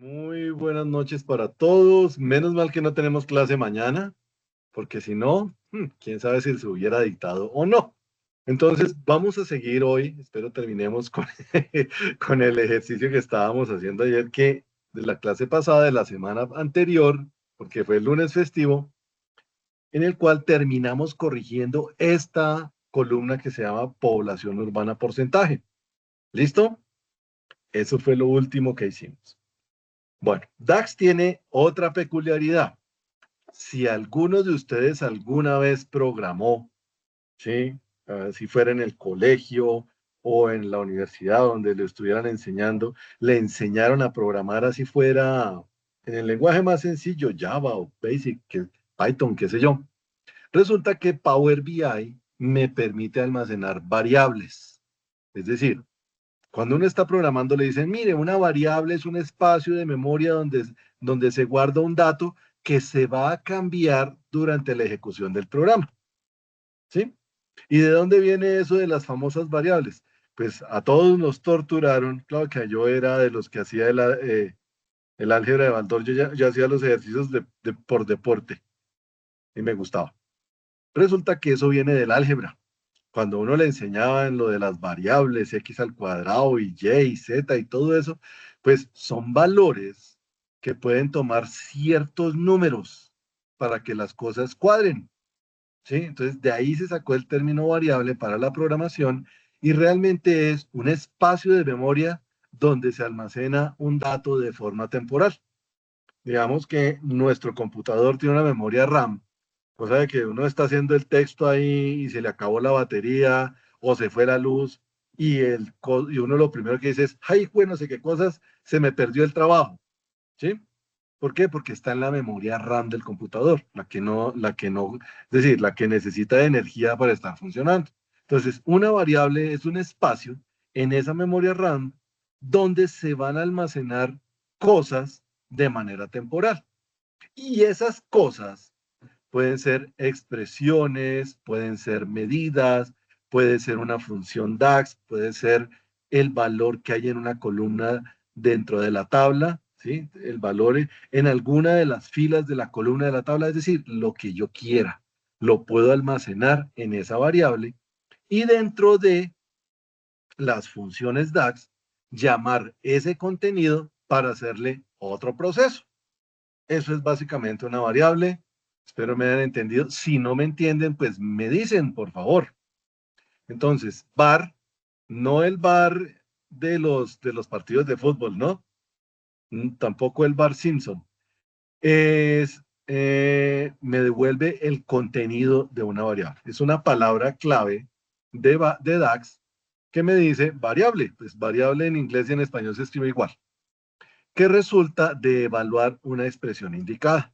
Muy buenas noches para todos. Menos mal que no tenemos clase mañana, porque si no, quién sabe si se hubiera dictado o no. Entonces, vamos a seguir hoy. Espero terminemos con, con el ejercicio que estábamos haciendo ayer, que de la clase pasada, de la semana anterior, porque fue el lunes festivo, en el cual terminamos corrigiendo esta columna que se llama población urbana porcentaje. ¿Listo? Eso fue lo último que hicimos. Bueno, DAX tiene otra peculiaridad. Si alguno de ustedes alguna vez programó, ¿sí? Si fuera en el colegio o en la universidad donde le estuvieran enseñando, le enseñaron a programar así fuera en el lenguaje más sencillo, Java o Basic, Python, qué sé yo. Resulta que Power BI me permite almacenar variables. Es decir, cuando uno está programando, le dicen, mire, una variable es un espacio de memoria donde se guarda un dato que se va a cambiar durante la ejecución del programa. ¿Sí? ¿Y de dónde viene eso de las famosas variables? Pues a todos nos torturaron. Claro que yo era de los que hacía el álgebra de Baldor. Yo hacía los ejercicios por deporte y me gustaba. Resulta que eso viene del álgebra. Cuando uno le enseñaba en lo de las variables, x al cuadrado y y y z y todo eso, pues son valores que pueden tomar ciertos números para que las cosas cuadren, ¿sí? Entonces, de ahí se sacó el término variable para la programación y realmente es un espacio de memoria donde se almacena un dato de forma temporal. Digamos que nuestro computador tiene una memoria RAM, cosa de que uno está haciendo el texto ahí y se le acabó la batería o se fue la luz y uno lo primero que dice es, ay, bueno, sé qué cosas, se me perdió el trabajo, ¿sí? ¿Por qué? Porque está en la memoria RAM del computador, es decir, la que necesita de energía para estar funcionando. Entonces, una variable es un espacio en esa memoria RAM donde se van a almacenar cosas de manera temporal. Y esas cosas pueden ser expresiones, pueden ser medidas, puede ser una función DAX, puede ser el valor que hay en una columna dentro de la tabla, ¿sí? El valor en alguna de las filas de la columna de la tabla, es decir, lo que yo quiera, lo puedo almacenar en esa variable y dentro de las funciones DAX, llamar ese contenido para hacerle otro proceso. Eso es básicamente una variable. Espero me hayan entendido. Si no me entienden, pues me dicen, por favor. Entonces, VAR, no el VAR de los partidos de fútbol, ¿no? Tampoco el VAR Simpson. Me devuelve el contenido de una variable. Es una palabra clave de DAX que me dice variable. Pues variable en inglés y en español se escribe igual. Que resulta de evaluar una expresión indicada.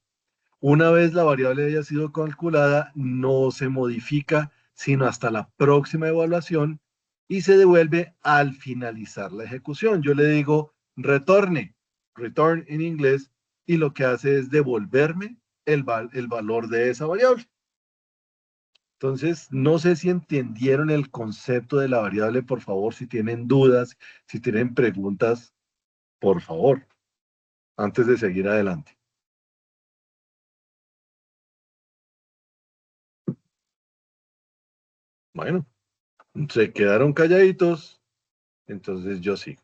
Una vez la variable haya sido calculada, no se modifica sino hasta la próxima evaluación y se devuelve al finalizar la ejecución. Yo le digo return en inglés, y lo que hace es devolverme el valor de esa variable. Entonces, no sé si entendieron el concepto de la variable, por favor, si tienen dudas, si tienen preguntas, por favor, antes de seguir adelante. Bueno, se quedaron calladitos. Entonces yo sigo.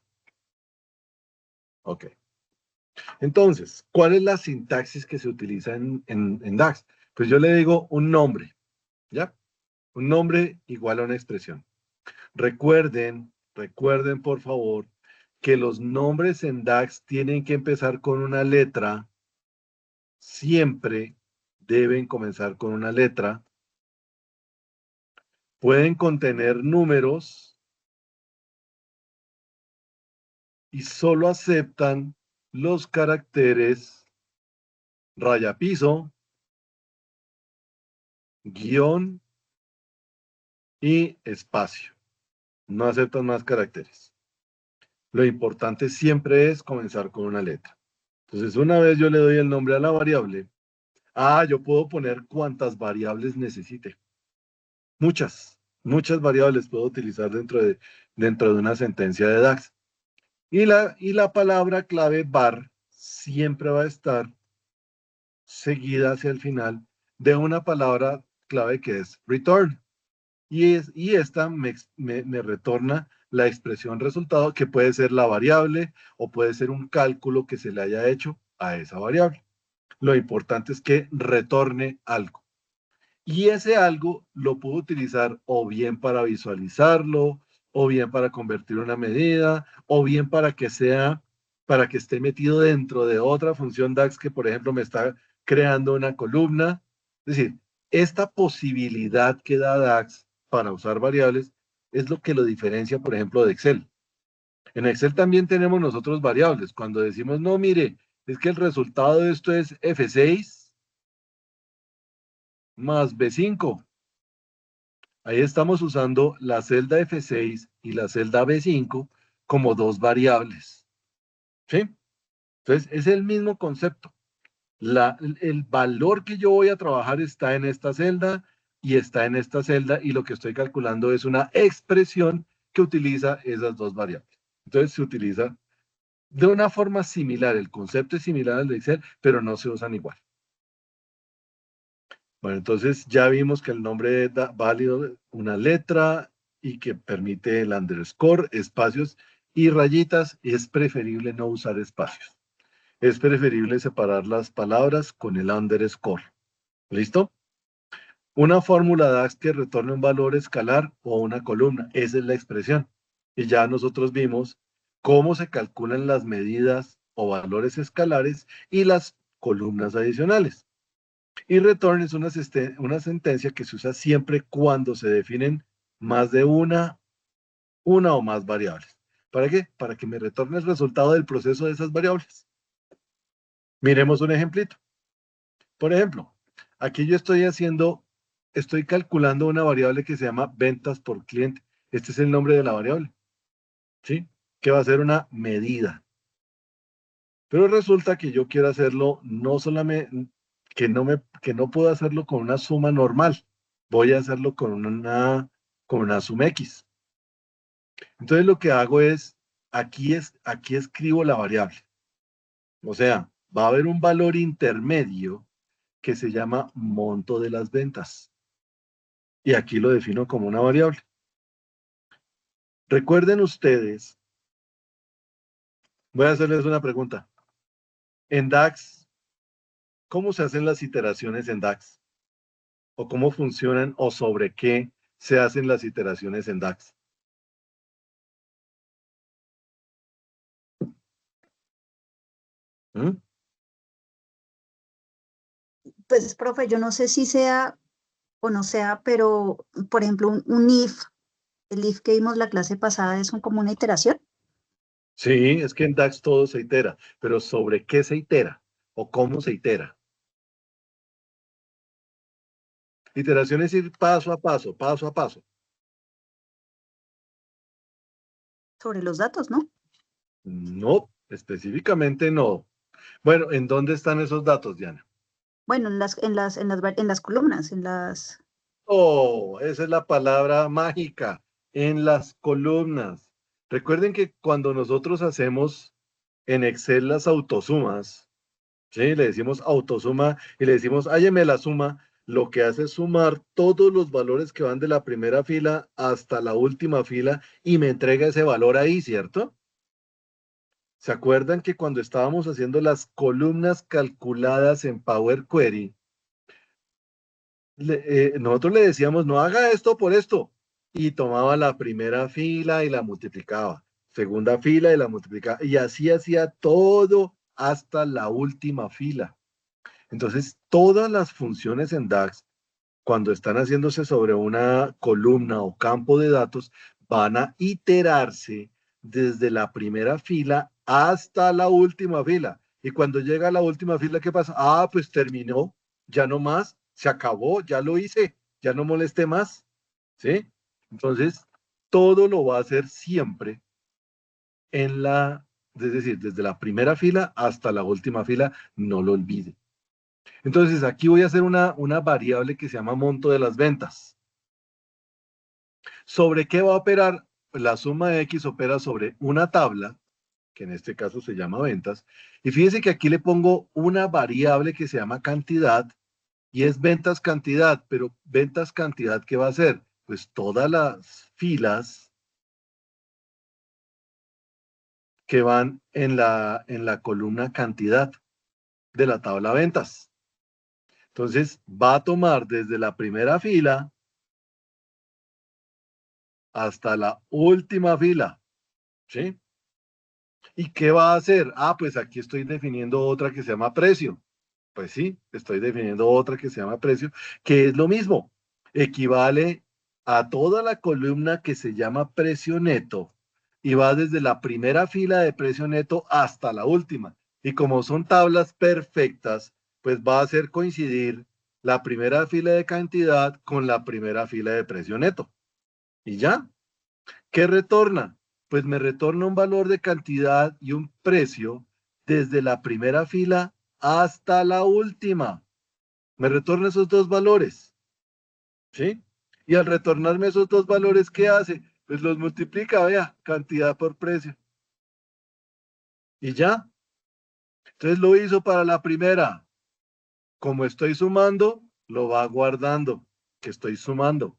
Ok. Entonces, ¿cuál es la sintaxis que se utiliza en DAX? Pues yo le digo un nombre, ¿ya? Un nombre igual a una expresión. Recuerden por favor, que los nombres en DAX tienen que empezar con una letra. Siempre deben comenzar con una letra. Pueden contener números y solo aceptan los caracteres raya piso, guión y espacio. No aceptan más caracteres. Lo importante siempre es comenzar con una letra. Entonces, una vez yo le doy el nombre a la variable, yo puedo poner cuantas variables necesite. Muchas variables puedo utilizar dentro de una sentencia de DAX. Y la palabra clave var siempre va a estar seguida hacia el final de una palabra clave que es return. Y esta me retorna la expresión resultado, que puede ser la variable o puede ser un cálculo que se le haya hecho a esa variable. Lo importante es que retorne algo. Y ese algo lo puedo utilizar o bien para visualizarlo, o bien para convertir una medida, o bien para que esté metido dentro de otra función DAX que, por ejemplo, me está creando una columna. Es decir, esta posibilidad que da DAX para usar variables es lo que lo diferencia, por ejemplo, de Excel. En Excel también tenemos nosotros variables. Cuando decimos, no, mire, es que el resultado de esto es F6 más B5. Ahí estamos usando la celda F6 y la celda B5 como dos variables. ¿Sí? Entonces, es el mismo concepto. El valor que yo voy a trabajar está en esta celda y está en esta celda, y lo que estoy calculando es una expresión que utiliza esas dos variables. Entonces, se utiliza de una forma similar. El concepto es similar al de Excel, pero no se usan igual. Bueno, entonces ya vimos que el nombre da válido una letra y que permite el underscore, espacios y rayitas. Es preferible no usar espacios. Es preferible separar las palabras con el underscore. ¿Listo? Una fórmula DAX que retorne un valor escalar o una columna. Esa es la expresión. Y ya nosotros vimos cómo se calculan las medidas o valores escalares y las columnas adicionales. Y return es una sentencia que se usa siempre cuando se definen más de una o más variables. ¿Para qué? Para que me retorne el resultado del proceso de esas variables. Miremos un ejemplito. Por ejemplo, aquí yo estoy calculando una variable que se llama ventas por cliente. Este es el nombre de la variable, ¿sí? Que va a ser una medida. Pero resulta que yo quiero hacerlo no solamente, que no puedo hacerlo con una suma normal. Voy a hacerlo con una suma X. Entonces lo que hago es, aquí escribo la variable. O sea, va a haber un valor intermedio que se llama monto de las ventas. Y aquí lo defino como una variable. Recuerden ustedes, voy a hacerles una pregunta. En DAX, ¿cómo se hacen las iteraciones en DAX? ¿O cómo funcionan o sobre qué se hacen las iteraciones en DAX? ¿Mm? Pues, profe, yo no sé si sea o no sea, pero, por ejemplo, un if, el if que vimos la clase pasada es como una iteración. Sí, es que en DAX todo se itera, pero ¿sobre qué se itera? ¿O cómo se itera? Iteración es ir paso a paso, paso a paso. Sobre los datos, ¿no? No, específicamente no. Bueno, ¿en dónde están esos datos, Diana? Bueno, en las columnas, Oh, esa es la palabra mágica, en las columnas. Recuerden que cuando nosotros hacemos en Excel las autosumas, ¿sí? Le decimos autosuma y le decimos, hálleme la suma, lo que hace es sumar todos los valores que van de la primera fila hasta la última fila y me entrega ese valor ahí, ¿cierto? ¿Se acuerdan que cuando estábamos haciendo las columnas calculadas en Power Query, nosotros le decíamos, no haga esto por esto, y tomaba la primera fila y la multiplicaba, segunda fila y la multiplicaba, y así hacía todo hasta la última fila. Entonces, todas las funciones en DAX, cuando están haciéndose sobre una columna o campo de datos, van a iterarse desde la primera fila hasta la última fila. Y cuando llega a la última fila, ¿qué pasa? Ah, pues terminó, ya no más, se acabó, ya lo hice, ya no molesté más, ¿sí? Entonces, todo lo va a hacer siempre es decir, desde la primera fila hasta la última fila, no lo olvide. Entonces, aquí voy a hacer una variable que se llama monto de las ventas. ¿Sobre qué va a operar? La suma X opera sobre una tabla que en este caso se llama ventas. Y fíjense que aquí le pongo una variable que se llama cantidad y es ventas cantidad, pero ventas cantidad, ¿qué va a hacer? Pues todas las filas que van en la columna cantidad de la tabla ventas. Entonces va a tomar desde la primera fila hasta la última fila, ¿sí? ¿Y qué va a hacer? Ah, pues aquí estoy definiendo otra que se llama precio. Pues sí, estoy definiendo otra que se llama precio, que es lo mismo. Equivale a toda la columna que se llama precio neto y va desde la primera fila de precio neto hasta la última. Y como son tablas perfectas, pues va a hacer coincidir la primera fila de cantidad con la primera fila de precio neto. Y ya, ¿qué retorna? Pues me retorna un valor de cantidad y un precio desde la primera fila hasta la última. Me retorna esos dos valores, ¿sí? Y al retornarme esos dos valores, ¿qué hace? Pues los multiplica, vea, cantidad por precio. Y ya. Entonces lo hizo para la primera. Como estoy sumando, lo va guardando, que estoy sumando.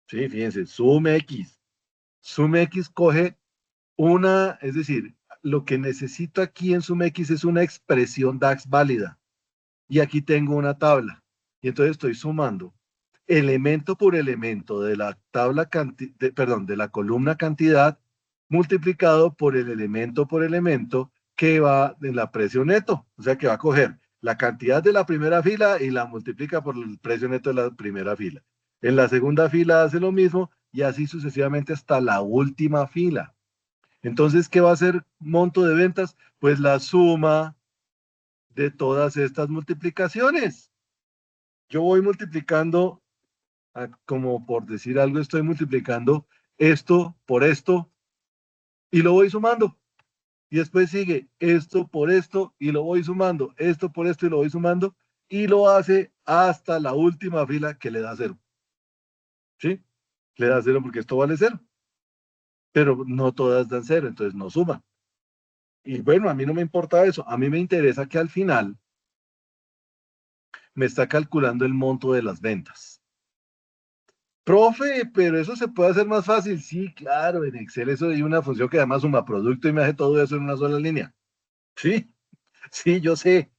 Sí, fíjense, sume X. Sume X coge una, es decir, lo que necesito aquí en SumX es una expresión DAX válida. Y aquí tengo una tabla. Y entonces estoy sumando elemento por elemento de la tabla, perdón, de la columna cantidad multiplicado por el elemento por elemento que va en la precio neto. O sea que va a coger la cantidad de la primera fila y la multiplica por el precio neto de la primera fila. En la segunda fila hace lo mismo y así sucesivamente hasta la última fila. Entonces, ¿qué va a ser monto de ventas? Pues la suma de todas estas multiplicaciones. Yo voy multiplicando, como por decir algo, estoy multiplicando esto por esto y lo voy sumando. Y después sigue esto por esto y lo voy sumando, esto por esto y lo voy sumando y lo hace hasta la última fila que le da cero. ¿Sí? Le da cero porque esto vale cero. Pero no todas dan cero, entonces no suma. Y bueno, a mí no me importa eso. A mí me interesa que al final me está calculando el monto de las ventas. Profe, pero eso se puede hacer más fácil. Sí, claro, en Excel eso hay una función que además suma producto y me hace todo eso en una sola línea. Sí, sí, yo sé.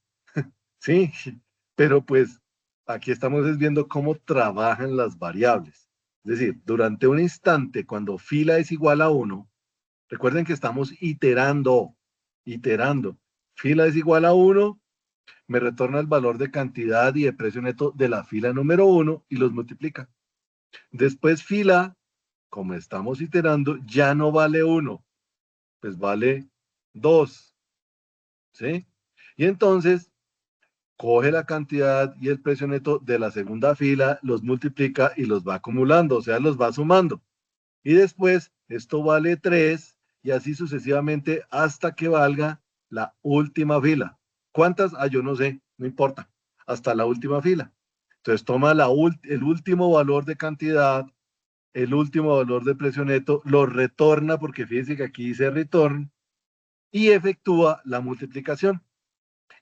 Sí, pero pues aquí estamos viendo cómo trabajan las variables. Es decir, durante un instante, cuando fila es igual a 1, recuerden que estamos iterando. Fila es igual a 1, me retorna el valor de cantidad y de precio neto de la fila número 1 y los multiplica. Después fila, como estamos iterando, ya no vale 1, pues vale 2, ¿sí? Y entonces coge la cantidad y el precio neto de la segunda fila, los multiplica y los va acumulando, o sea, los va sumando. Y después esto vale 3 y así sucesivamente hasta que valga la última fila. ¿Cuántas? Ah, yo no sé, no importa, hasta la última fila. Entonces toma el último valor de cantidad, el último valor de precio neto, lo retorna, porque fíjense que aquí dice return, y efectúa la multiplicación.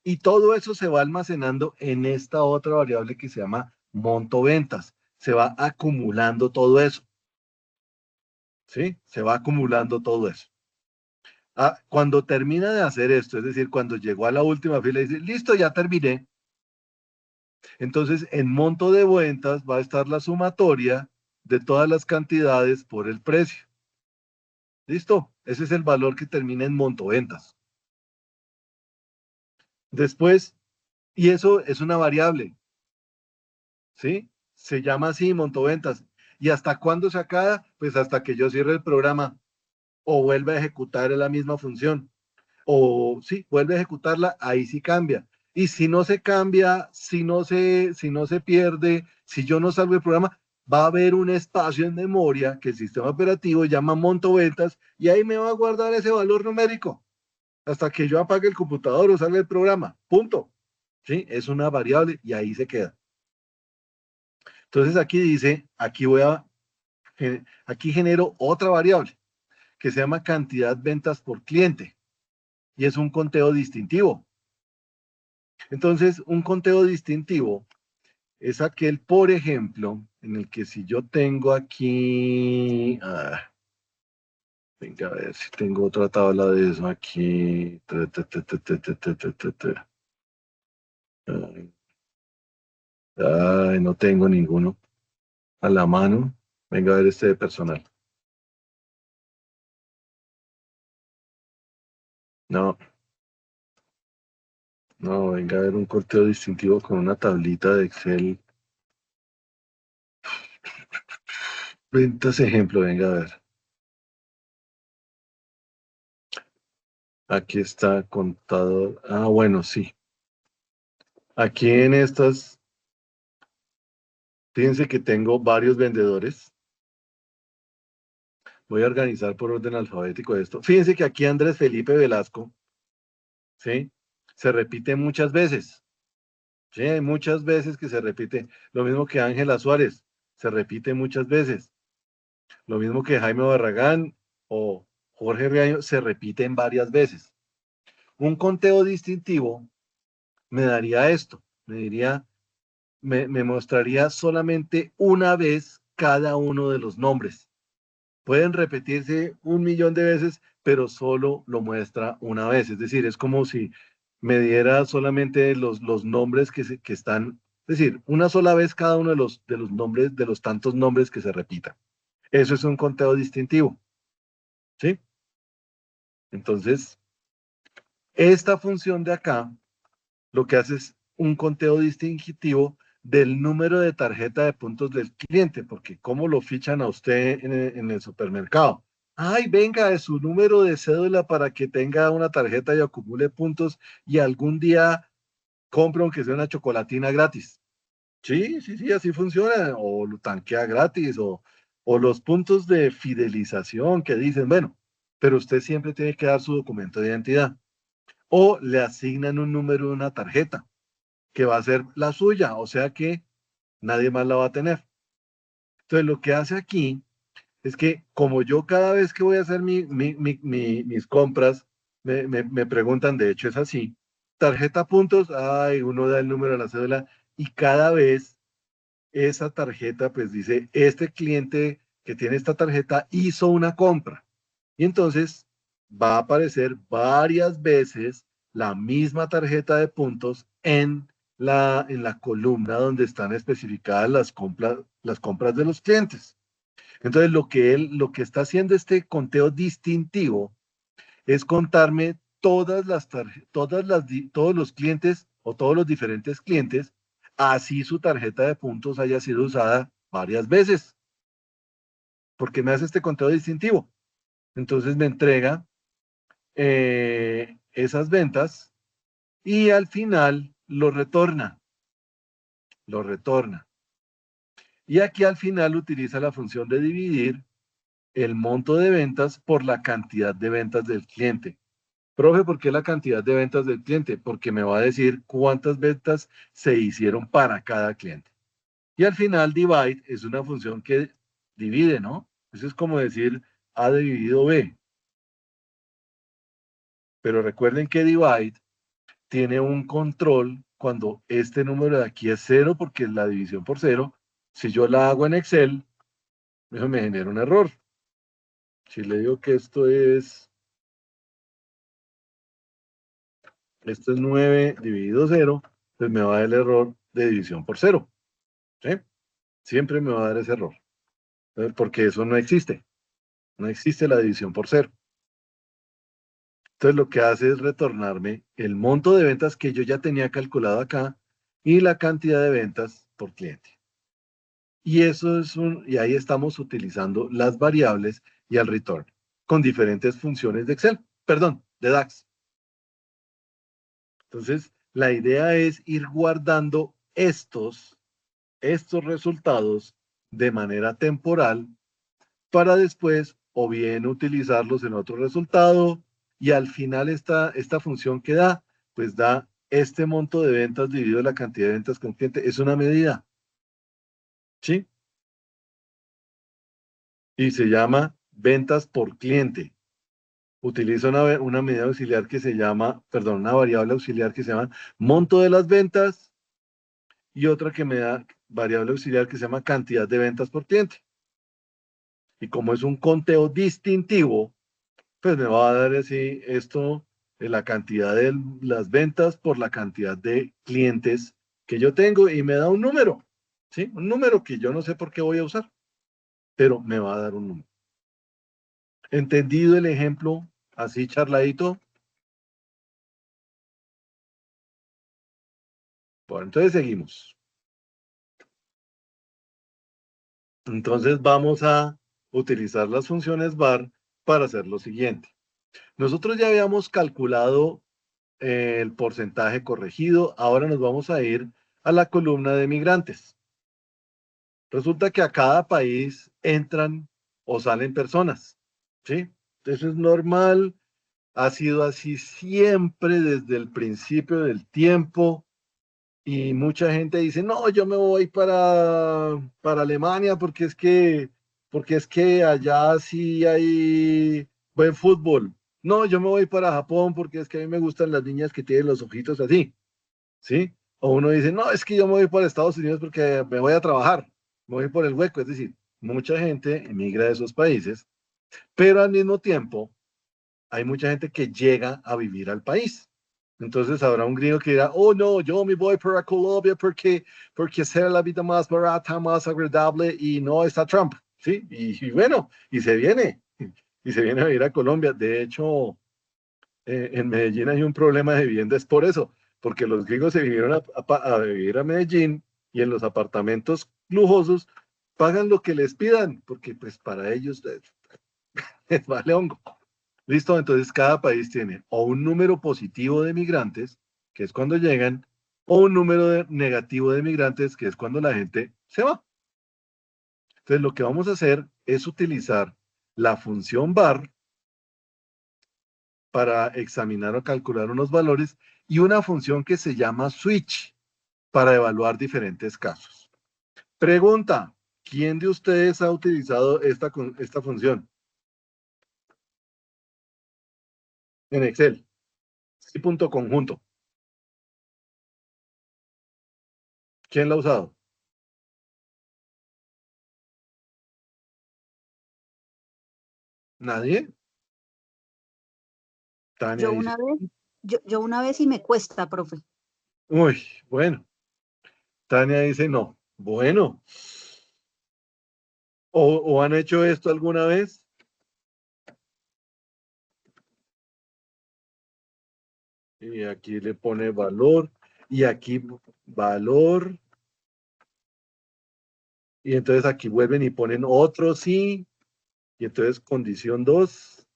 Y todo eso se va almacenando en esta otra variable que se llama monto ventas. Se va acumulando todo eso. ¿Sí? Se va acumulando todo eso. Ah, cuando termina de hacer esto, es decir, cuando llegó a la última fila y dice, listo, ya terminé. Entonces, en monto de ventas va a estar la sumatoria de todas las cantidades por el precio. ¿Listo? Ese es el valor que termina en monto ventas. Después, y eso es una variable, ¿sí? Se llama así montoventas. ¿Y hasta cuándo se acaba? Pues hasta que yo cierre el programa o vuelva a ejecutar la misma función. O sí, vuelve a ejecutarla, ahí sí cambia. Y si no se cambia, si no se pierde, si yo no salgo el programa, va a haber un espacio en memoria que el sistema operativo llama montoventas y ahí me va a guardar ese valor numérico hasta que yo apague el computador o salga el programa. Punto. ¿Sí? Es una variable y ahí se queda. Entonces aquí dice, aquí genero otra variable que se llama cantidad ventas por cliente. y es un conteo distintivo. Entonces, un conteo distintivo es aquel, por ejemplo, en el que si yo tengo aquí, venga a ver si tengo otra tabla de eso aquí. Ay, no tengo ninguno a la mano. Venga a ver este de personal. No, no, venga a ver un conteo distintivo con una tablita de Excel. Ventas ejemplo, venga a ver. Aquí está contador. Ah, bueno, sí. Aquí en estas, fíjense que tengo varios vendedores. Voy a organizar por orden alfabético esto. Fíjense que aquí Andrés Felipe Velasco, ¿sí? Se repite muchas veces. Sí, hay muchas veces que se repite. Lo mismo que Ángela Suárez, se repite muchas veces. Lo mismo que Jaime Barragán o Jorge Riaño, se repiten varias veces. Un conteo distintivo me daría esto, me mostraría solamente una vez cada uno de los nombres. Pueden repetirse 1 millón de veces, pero solo lo muestra una vez. Es decir, es como si me diera solamente los nombres que están, es decir, una sola vez cada uno de los nombres, de los tantos nombres que se repitan. Eso es un conteo distintivo, ¿sí? Entonces, esta función de acá lo que hace es un conteo distintivo del número de tarjeta de puntos del cliente, porque ¿cómo lo fichan a usted en el supermercado? Ay, venga, es su número de cédula para que tenga una tarjeta y acumule puntos y algún día compre aunque sea una chocolatina gratis. Sí, sí, sí, así funciona. O lo tanquea gratis o los puntos de fidelización que dicen, bueno, pero usted siempre tiene que dar su documento de identidad. O le asignan un número de una tarjeta que va a ser la suya, o sea que nadie más la va a tener. Entonces, lo que hace aquí es que como yo cada vez que voy a hacer mis compras, me preguntan, de hecho es así, tarjeta puntos, ay, uno da el número de la cédula y cada vez esa tarjeta pues dice, este cliente que tiene esta tarjeta hizo una compra. Y entonces va a aparecer varias veces la misma tarjeta de puntos en la columna donde están especificadas las compras de los clientes. Entonces, lo que está haciendo este conteo distintivo es contarme todos los clientes o todos los diferentes clientes, así su tarjeta de puntos haya sido usada varias veces, porque me hace este conteo distintivo. Entonces me entrega esas ventas y al final lo retorna. Y aquí al final utiliza la función de dividir el monto de ventas por la cantidad de ventas del cliente. Profe, ¿por qué la cantidad de ventas del cliente? Porque me va a decir cuántas ventas se hicieron para cada cliente. Y al final divide es una función que divide, ¿no? Eso es como decir A dividido B. Pero recuerden que divide tiene un control cuando este número de aquí es cero, porque es la división por cero. Si yo la hago en Excel, eso me genera un error. Si le digo que esto es 9 dividido cero, pues me va a dar el error de división por cero. ¿Sí? Siempre me va a dar ese error. Porque eso no existe. No existe la división por cero. Entonces lo que hace es retornarme el monto de ventas que yo ya tenía calculado acá y la cantidad de ventas por cliente. Y ahí estamos utilizando las variables y el return con diferentes funciones de Excel, perdón, de DAX. Entonces, la idea es ir guardando estos resultados de manera temporal para después o bien utilizarlos en otro resultado y al final esta función que da, pues da este monto de ventas dividido la cantidad de ventas con cliente. Es una medida, ¿sí? Y se llama ventas por cliente. Utilizo una medida auxiliar que se llama, perdón, una variable auxiliar que se llama monto de las ventas y otra que me da variable auxiliar que se llama cantidad de ventas por cliente. Y como es un conteo distintivo, pues me va a dar así esto, la cantidad de las ventas por la cantidad de clientes que yo tengo y me da un número, ¿sí? Un número que yo no sé por qué voy a usar, pero me va a dar un número. ¿Entendido el ejemplo así charladito? Bueno, entonces seguimos. Entonces vamos a utilizar las funciones var para hacer lo siguiente. Nosotros ya habíamos calculado el porcentaje corregido, ahora nos vamos a ir a la columna de migrantes. Resulta que a cada país entran o salen personas, ¿sí? Eso es normal, ha sido así siempre desde el principio del tiempo. Y mucha gente dice, no, yo me voy para Alemania porque es que allá sí hay buen fútbol. No, yo me voy para Japón porque es que a mí me gustan las niñas que tienen los ojitos así, ¿sí? O uno dice, no, es que yo me voy para Estados Unidos porque me voy a trabajar, me voy por el hueco. Es decir, mucha gente emigra de esos países, pero al mismo tiempo hay mucha gente que llega a vivir al país. Entonces habrá un gringo que dirá, oh no, yo me voy para Colombia porque será la vida más barata, más agradable y no está Trump, ¿sí? Y bueno, y se viene a vivir a Colombia. De hecho, en Medellín hay un problema de viviendas por eso, porque los gringos se vinieron a vivir a Medellín y en los apartamentos lujosos pagan lo que les pidan, porque pues para ellos les vale hongo. Listo, entonces cada país tiene o un número positivo de migrantes, que es cuando llegan, o un número negativo de migrantes, que es cuando la gente se va. Entonces lo que vamos a hacer es utilizar la función var para examinar o calcular unos valores y una función que se llama switch para evaluar diferentes casos. Pregunta, ¿quién de ustedes ha utilizado esta función en Excel? Sí, punto conjunto. ¿Quién la ha usado? ¿Nadie? Tania Yo dice, una vez, yo una vez y me cuesta, profe. uy, bueno. Tania dice, no. Bueno, o han hecho esto alguna vez? Y aquí le pone valor, y aquí valor, y entonces aquí vuelven y ponen otro sí, y entonces condición 2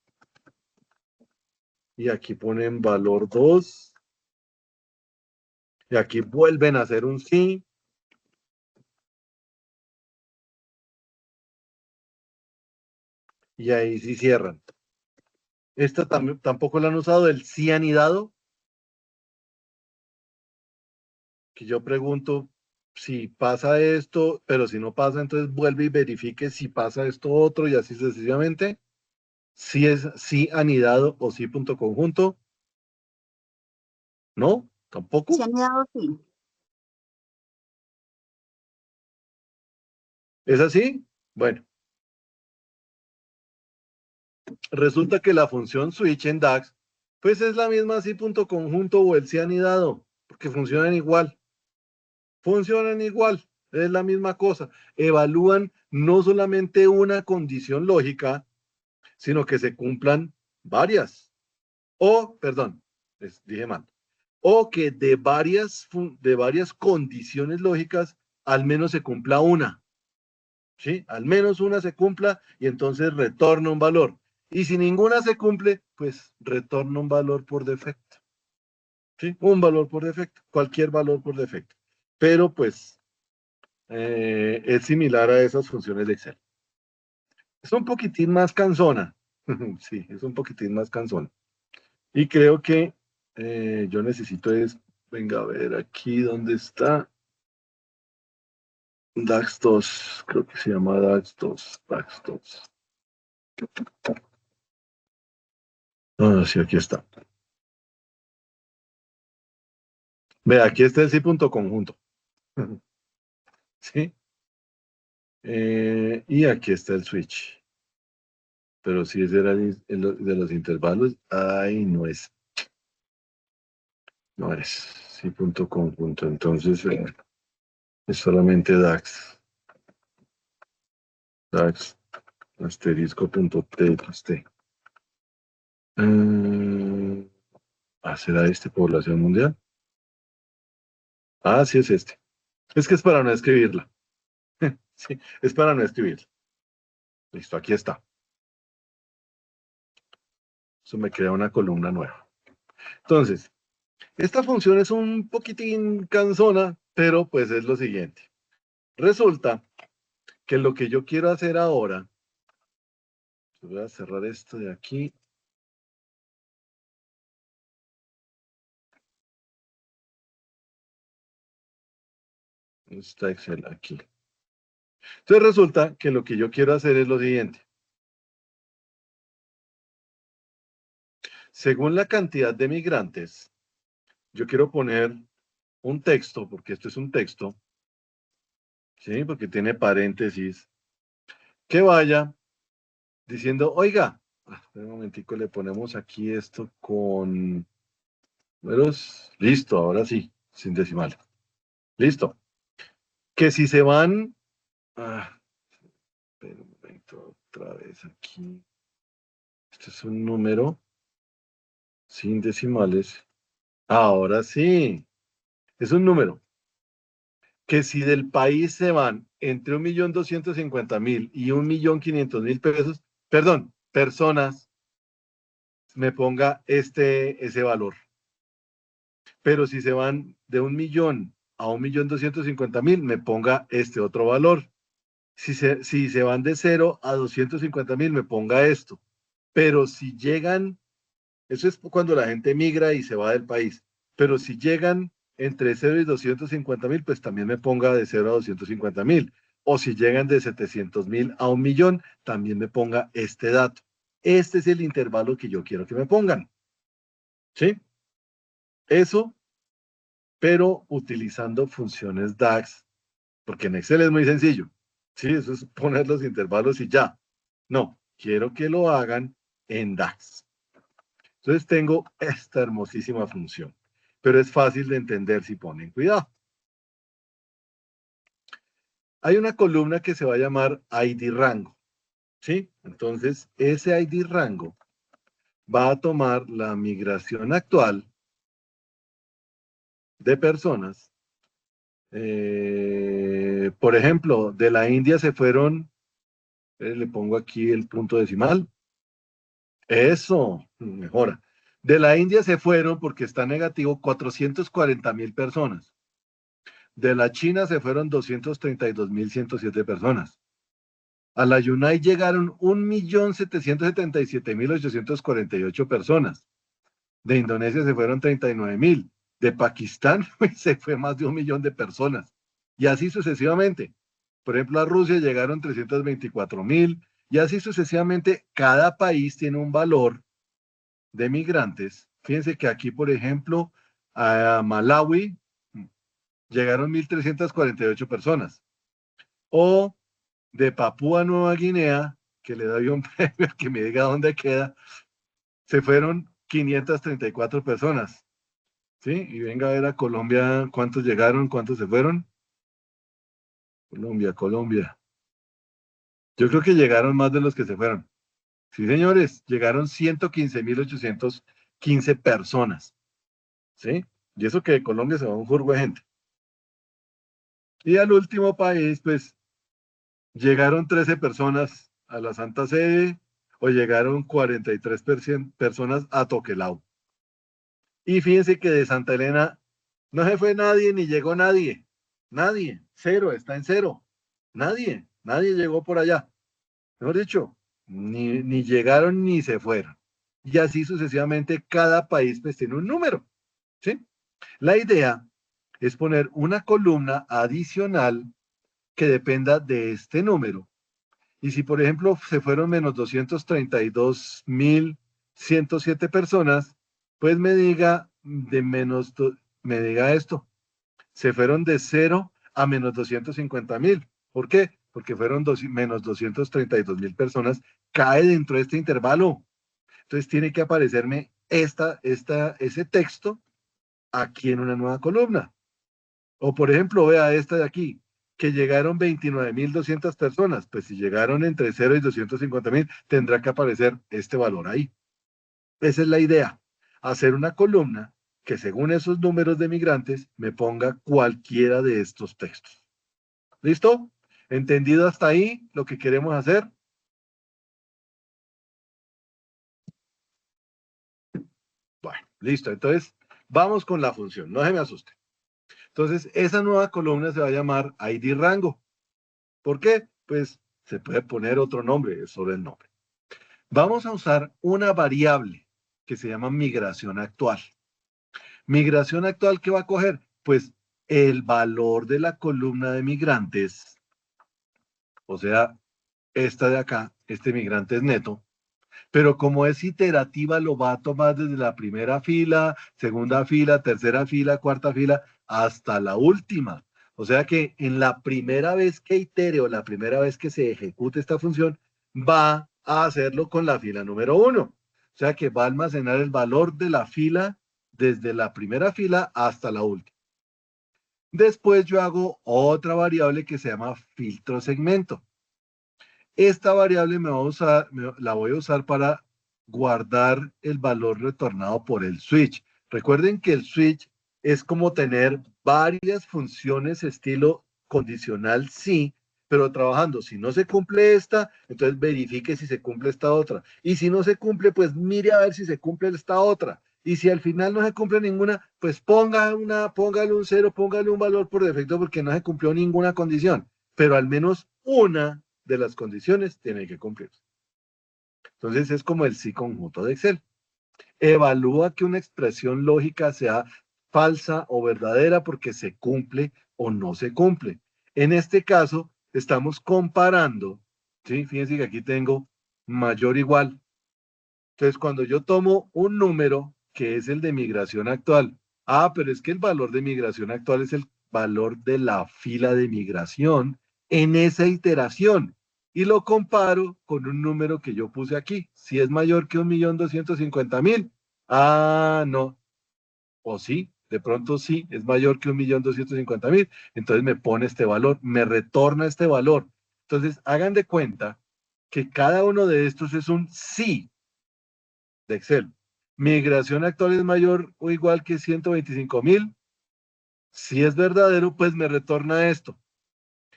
y aquí ponen valor 2 y aquí vuelven a hacer un sí, y ahí sí cierran. Esta tampoco la han usado, el sí anidado, que yo pregunto si pasa esto, pero si no pasa, entonces vuelve y verifique si pasa esto otro y así sucesivamente. Si es sí anidado o sí punto conjunto, no, Se tampoco. han dado sí. ¿Es así? Bueno, resulta que la función switch en DAX, pues es la misma sí punto conjunto o el sí anidado, porque funcionan igual, es la misma cosa. Evalúan no solamente una condición lógica, sino que se cumplan varias. O, perdón, dije mal, o que de varias condiciones lógicas al menos se cumpla una, ¿sí? Al menos una se cumpla y entonces retorna un valor. Y si ninguna se cumple, pues retorna un valor por defecto, ¿sí? Un valor por defecto, cualquier valor por defecto. Pero pues es similar a esas funciones de Excel. Es un poquitín más cansona, sí, es un poquitín más cansona. Y creo que yo necesito es, venga a ver aquí dónde está. DAX 2, creo que se llama DAX 2, DAX 2. Ah, sí, aquí está. Ve, aquí está el sí punto conjunto. ¿Sí? Y aquí está el switch. Pero si ese era de los intervalos, ay, no es. No es. Sí punto conjunto. Entonces, es solamente DAX. DAX asterisco punto txt. Mm, ¿será este población mundial? Ah, sí es este. Es que es para no escribirla. Sí, es para no escribirla. Listo, aquí está. Eso me crea una columna nueva. Entonces, esta función es un poquitín cansona, pero pues es lo siguiente. Resulta que lo que yo quiero hacer ahora, voy a cerrar esto de aquí. Está Excel aquí. Entonces resulta que lo que yo quiero hacer es lo siguiente. Según la cantidad de migrantes, yo quiero poner un texto, porque esto es un texto, ¿sí? Porque tiene paréntesis, que vaya diciendo, oiga, un momentico, le ponemos aquí esto con números, listo, ahora sí, sin decimales, listo. Que si se van, espera un momento, otra vez aquí, esto es un número sin decimales, ahora sí, es un número, que si del país se van entre 1.250.000 y 1.500.000 pesos, perdón, personas, me ponga ese valor. Pero si se van de 1.000.000 a 1.250.000, me ponga este otro valor. Si se van de 0 a 250.000, me ponga esto. Pero si llegan, eso es cuando la gente migra y se va del país. Pero si llegan entre 0 y 250.000, pues también me ponga de 0 a 250.000. O si llegan de 700.000 a 1.000.000, también me ponga este dato. Este es el intervalo que yo quiero que me pongan. ¿Sí? Eso, pero utilizando funciones DAX, porque en Excel es muy sencillo. Sí, eso es poner los intervalos y ya. No, quiero que lo hagan en DAX. Entonces tengo esta hermosísima función, pero es fácil de entender si ponen cuidado. Hay una columna que se va a llamar ID rango, ¿sí? Entonces, ese ID rango va a tomar la migración actual de personas. Por ejemplo, de la India se fueron, le pongo aquí el punto decimal. Eso, mejora. De la India se fueron, porque está negativo, 440.000 personas. De la China se fueron 232.107 personas. A la Yunai llegaron 1.777.848 personas. De Indonesia se fueron 39.000. De Pakistán se fue más de 1.000.000 de personas. Y así sucesivamente. Por ejemplo, a Rusia llegaron 324.000. Y así sucesivamente, cada país tiene un valor de migrantes. Fíjense que aquí, por ejemplo, a Malawi llegaron 1.348 personas. O de Papúa Nueva Guinea, que le doy un premio a que me diga dónde queda, se fueron 534 personas. ¿Sí? Y venga a ver a Colombia cuántos llegaron, cuántos se fueron. Colombia, Colombia. Yo creo que llegaron más de los que se fueron. Sí, señores, llegaron 115.815 personas. ¿Sí? Y eso que de Colombia se va un jurgo de gente. Y al último país, pues, llegaron 13 personas a la Santa Sede o llegaron 43 personas a Toquelao. Y fíjense que de Santa Elena no se fue nadie ni llegó nadie. Nadie. Cero, está en cero. Nadie llegó por allá. Mejor dicho, ni llegaron ni se fueron. Y así sucesivamente, cada país pues tiene un número. ¿Sí? La idea es poner una columna adicional que dependa de este número. Y si, por ejemplo, se fueron menos 232.000 107 personas, pues me diga me diga esto. Se fueron de 0 a menos 250.000. ¿Por qué? Porque fueron menos 232.000 personas. Cae dentro de este intervalo. Entonces tiene que aparecerme ese texto aquí en una nueva columna. O por ejemplo, vea esta de aquí, que llegaron 29.200 personas. Pues si llegaron entre 0 y 250.000, tendrá que aparecer este valor ahí. Esa es la idea, hacer una columna que según esos números de migrantes me ponga cualquiera de estos textos. ¿Listo? ¿Entendido hasta ahí lo que queremos hacer? Bueno, listo. Entonces, vamos con la función. No se me asuste. Entonces, esa nueva columna se va a llamar ID rango. ¿Por qué? Pues se puede poner otro nombre sobre el nombre. Vamos a usar una variable que se llama migración actual. Migración actual, ¿qué va a coger? Pues el valor de la columna de migrantes, o sea, esta de acá, este migrante es neto, pero como es iterativa, lo va a tomar desde la primera fila, segunda fila, tercera fila, cuarta fila, hasta la última. O sea que en la primera vez que itere o la primera vez que se ejecute esta función, va a hacerlo con la fila número 1. O sea que va a almacenar el valor de la fila desde la primera fila hasta la última. Después yo hago otra variable que se llama filtro segmento. Esta variable la voy a usar para guardar el valor retornado por el switch. Recuerden que el switch es como tener varias funciones estilo condicional sí, pero trabajando. Si no se cumple esta, entonces verifique si se cumple esta otra. Y si no se cumple, pues mire a ver si se cumple esta otra. Y si al final no se cumple ninguna, pues póngale un cero, póngale un valor por defecto porque no se cumplió ninguna condición. Pero al menos una de las condiciones tiene que cumplirse. Entonces es como el sí conjunto de Excel. Evalúa que una expresión lógica sea falsa o verdadera porque se cumple o no se cumple. En este caso, estamos comparando, ¿sí? Fíjense que aquí tengo mayor o igual. Entonces, cuando yo tomo un número que es el de migración actual, pero es que el valor de migración actual es el valor de la fila de migración en esa iteración y lo comparo con un número que yo puse aquí. Si es mayor que 1.250.000, no, o sí, de pronto sí, es mayor que 1.250.000, entonces me pone este valor, me retorna este valor. Entonces, hagan de cuenta que cada uno de estos es un sí de Excel. Migración actual es mayor o igual que 125.000. Si es verdadero, pues me retorna esto.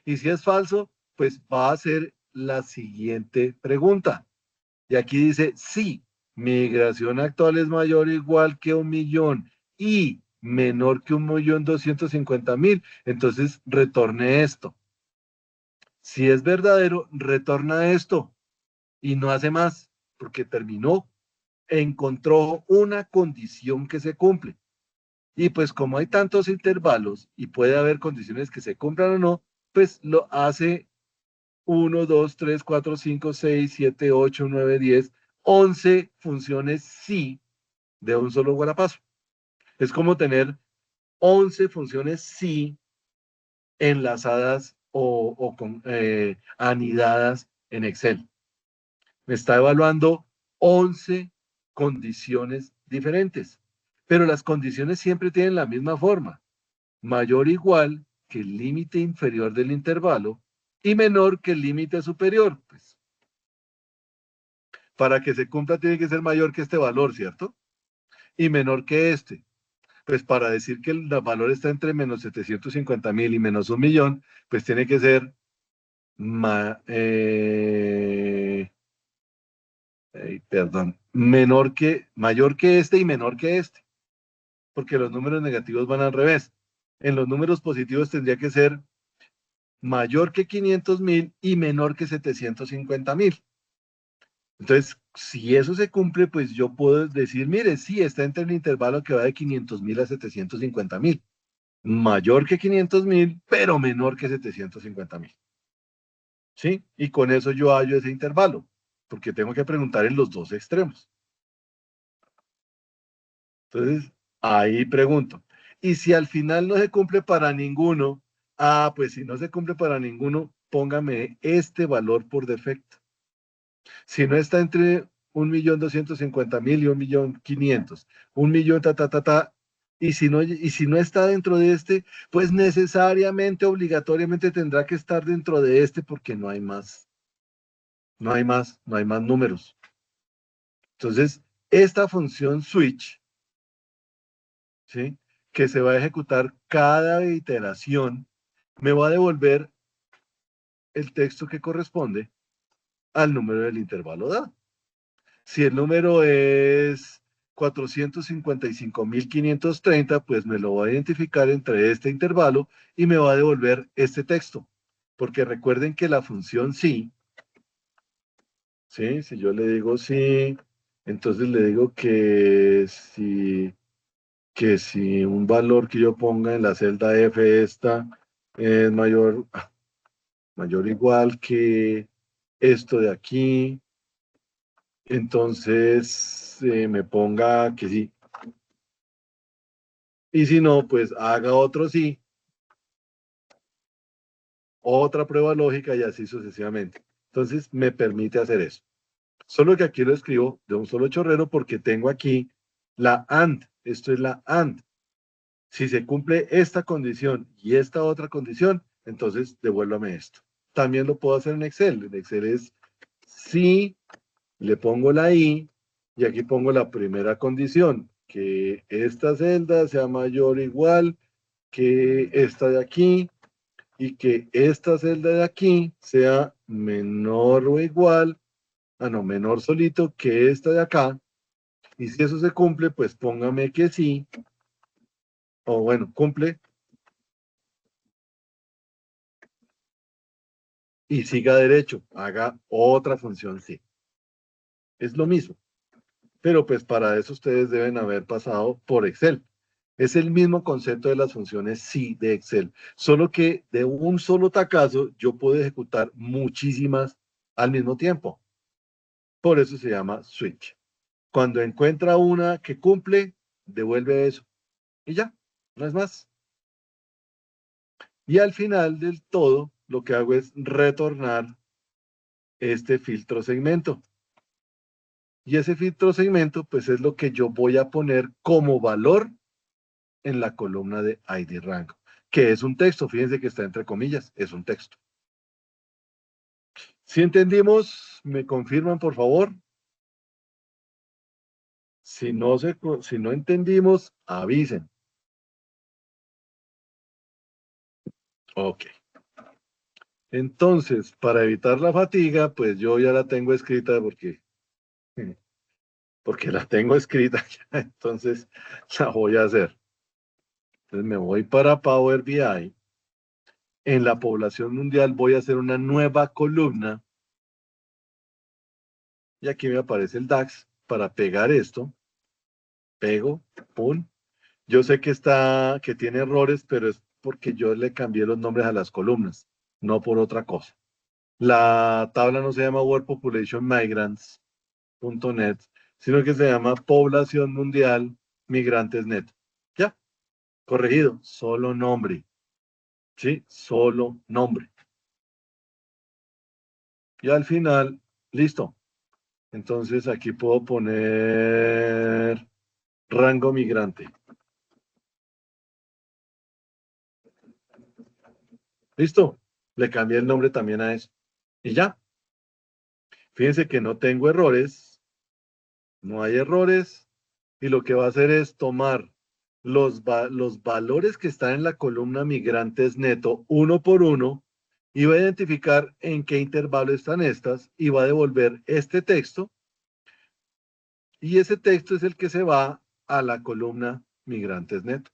Y si es falso, pues va a ser la siguiente pregunta. Y aquí dice, sí, migración actual es mayor o igual que 1.000.000 y menor que 1.250.000. Entonces retorne esto. Si es verdadero, retorna esto y no hace más porque terminó, encontró una condición que se cumple. Y pues como hay tantos intervalos y puede haber condiciones que se cumplan o no, pues lo hace 1, 2, 3, 4, 5, 6, 7, 8, 9, 10, 11 funciones sí de un solo guarapazo. Es como tener 11 funciones sí enlazadas anidadas en Excel. Me está evaluando 11 condiciones diferentes, pero las condiciones siempre tienen la misma forma. Mayor o igual que el límite inferior del intervalo y menor que el límite superior. Pues, para que se cumpla tiene que ser mayor que este valor, ¿cierto? Y menor que este. Pues para decir que el valor está entre menos 750.000 y menos 1.000.000, pues tiene que ser mayor que este y menor que este, porque los números negativos van al revés. En los números positivos tendría que ser mayor que 500.000 y menor que 750.000. Entonces, si eso se cumple, pues yo puedo decir, mire, sí, está entre el intervalo que va de 500.000 a 750.000. Mayor que 500.000, pero menor que 750.000. ¿Sí? Y con eso yo hallo ese intervalo, porque tengo que preguntar en los dos extremos. Entonces, ahí pregunto. Y si al final no se cumple para ninguno, pues si no se cumple para ninguno, póngame este valor por defecto. Si no está entre 1.250.000 y 1.500.000, 1.000.000, ta, ta, ta, ta, y si no está dentro de este, pues necesariamente, obligatoriamente tendrá que estar dentro de este porque no hay más. No hay más números. Entonces, esta función switch, ¿sí? Que se va a ejecutar cada iteración, me va a devolver el texto que corresponde al número del intervalo dado. Si el número es 455.530, pues me lo va a identificar entre este intervalo y me va a devolver este texto. Porque recuerden que la función sí, ¿sí? Si yo le digo sí, entonces le digo que si un valor que yo ponga en la celda F esta es mayor o igual que esto de aquí, entonces me ponga que sí. Y si no, pues haga otro sí, otra prueba lógica y así sucesivamente. Entonces me permite hacer eso. Solo que aquí lo escribo de un solo chorrero porque tengo aquí la AND. Esto es la AND. Si se cumple esta condición y esta otra condición, entonces devuélvame esto. También lo puedo hacer en Excel. En Excel es si le pongo la I y aquí pongo la primera condición, que esta celda sea mayor o igual que esta de aquí y que esta celda de aquí sea menor o igual, no, menor solito que esta de acá. Y si eso se cumple, pues póngame que sí, o bueno, cumple y siga derecho, haga otra función sí. Es lo mismo, pero pues para eso ustedes deben haber pasado por Excel. Es el mismo concepto de las funciones sí de Excel, solo que de un solo tacazo yo puedo ejecutar muchísimas al mismo tiempo. Por eso se llama switch. Cuando encuentra una que cumple, devuelve eso. Y ya, no es más. Y al final del todo, lo que hago es retornar este filtro segmento. Y ese filtro segmento, pues es lo que yo voy a poner como valor en la columna de ID rango, que es un texto. Fíjense que está entre comillas, es un texto. Si entendimos, me confirman, por favor. Si no entendimos, avisen. Ok. Entonces, para evitar la fatiga, pues yo ya la tengo escrita porque la tengo escrita ya, entonces la voy a hacer. Entonces me voy para Power BI. En la población mundial voy a hacer una nueva columna y aquí me aparece el DAX para pegar esto. Pego, pum. Yo sé que tiene errores, pero es porque yo le cambié los nombres a las columnas, no por otra cosa. La tabla no se llama World Population Migrants.net, sino que se llama Población Mundial Migrantes Net. Ya, corregido, solo nombre. ¿Sí? Solo nombre. Y al final, listo. Entonces aquí puedo poner rango migrante. Listo. Le cambié el nombre también a eso. Y ya. Fíjense que no tengo errores. No hay errores. Y lo que va a hacer es tomar los valores que están en la columna migrantes neto uno por uno y va a identificar en qué intervalo están estas y va a devolver este texto. Y ese texto es el que se va a la columna migrantes neto.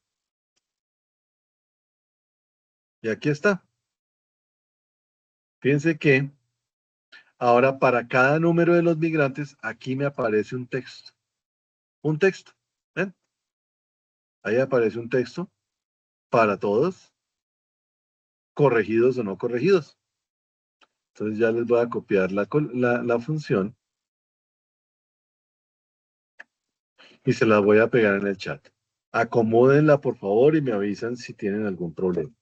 Y aquí está. Fíjense que ahora para cada número de los migrantes, aquí me aparece un texto. Un texto. ¿Ven? Ahí aparece un texto para todos, corregidos o no corregidos. Entonces ya les voy a copiar la función. y se las voy a pegar en el chat. Acomódenla, por favor, y me avisan si tienen algún problema.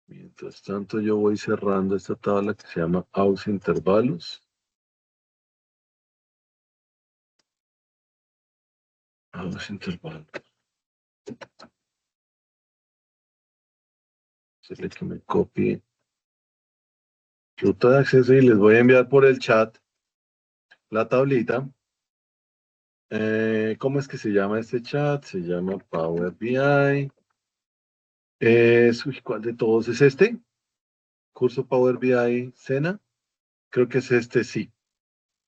Mientras tanto, yo voy cerrando esta tabla que se llama aus intervalos. Aus intervalos. Seré que me copie ruta de acceso y les voy a enviar por el chat la tablita. ¿Cómo es que se llama este chat? Se llama Power BI. ¿Cuál de todos es este? Curso Power BI Sena. Creo que es este, sí.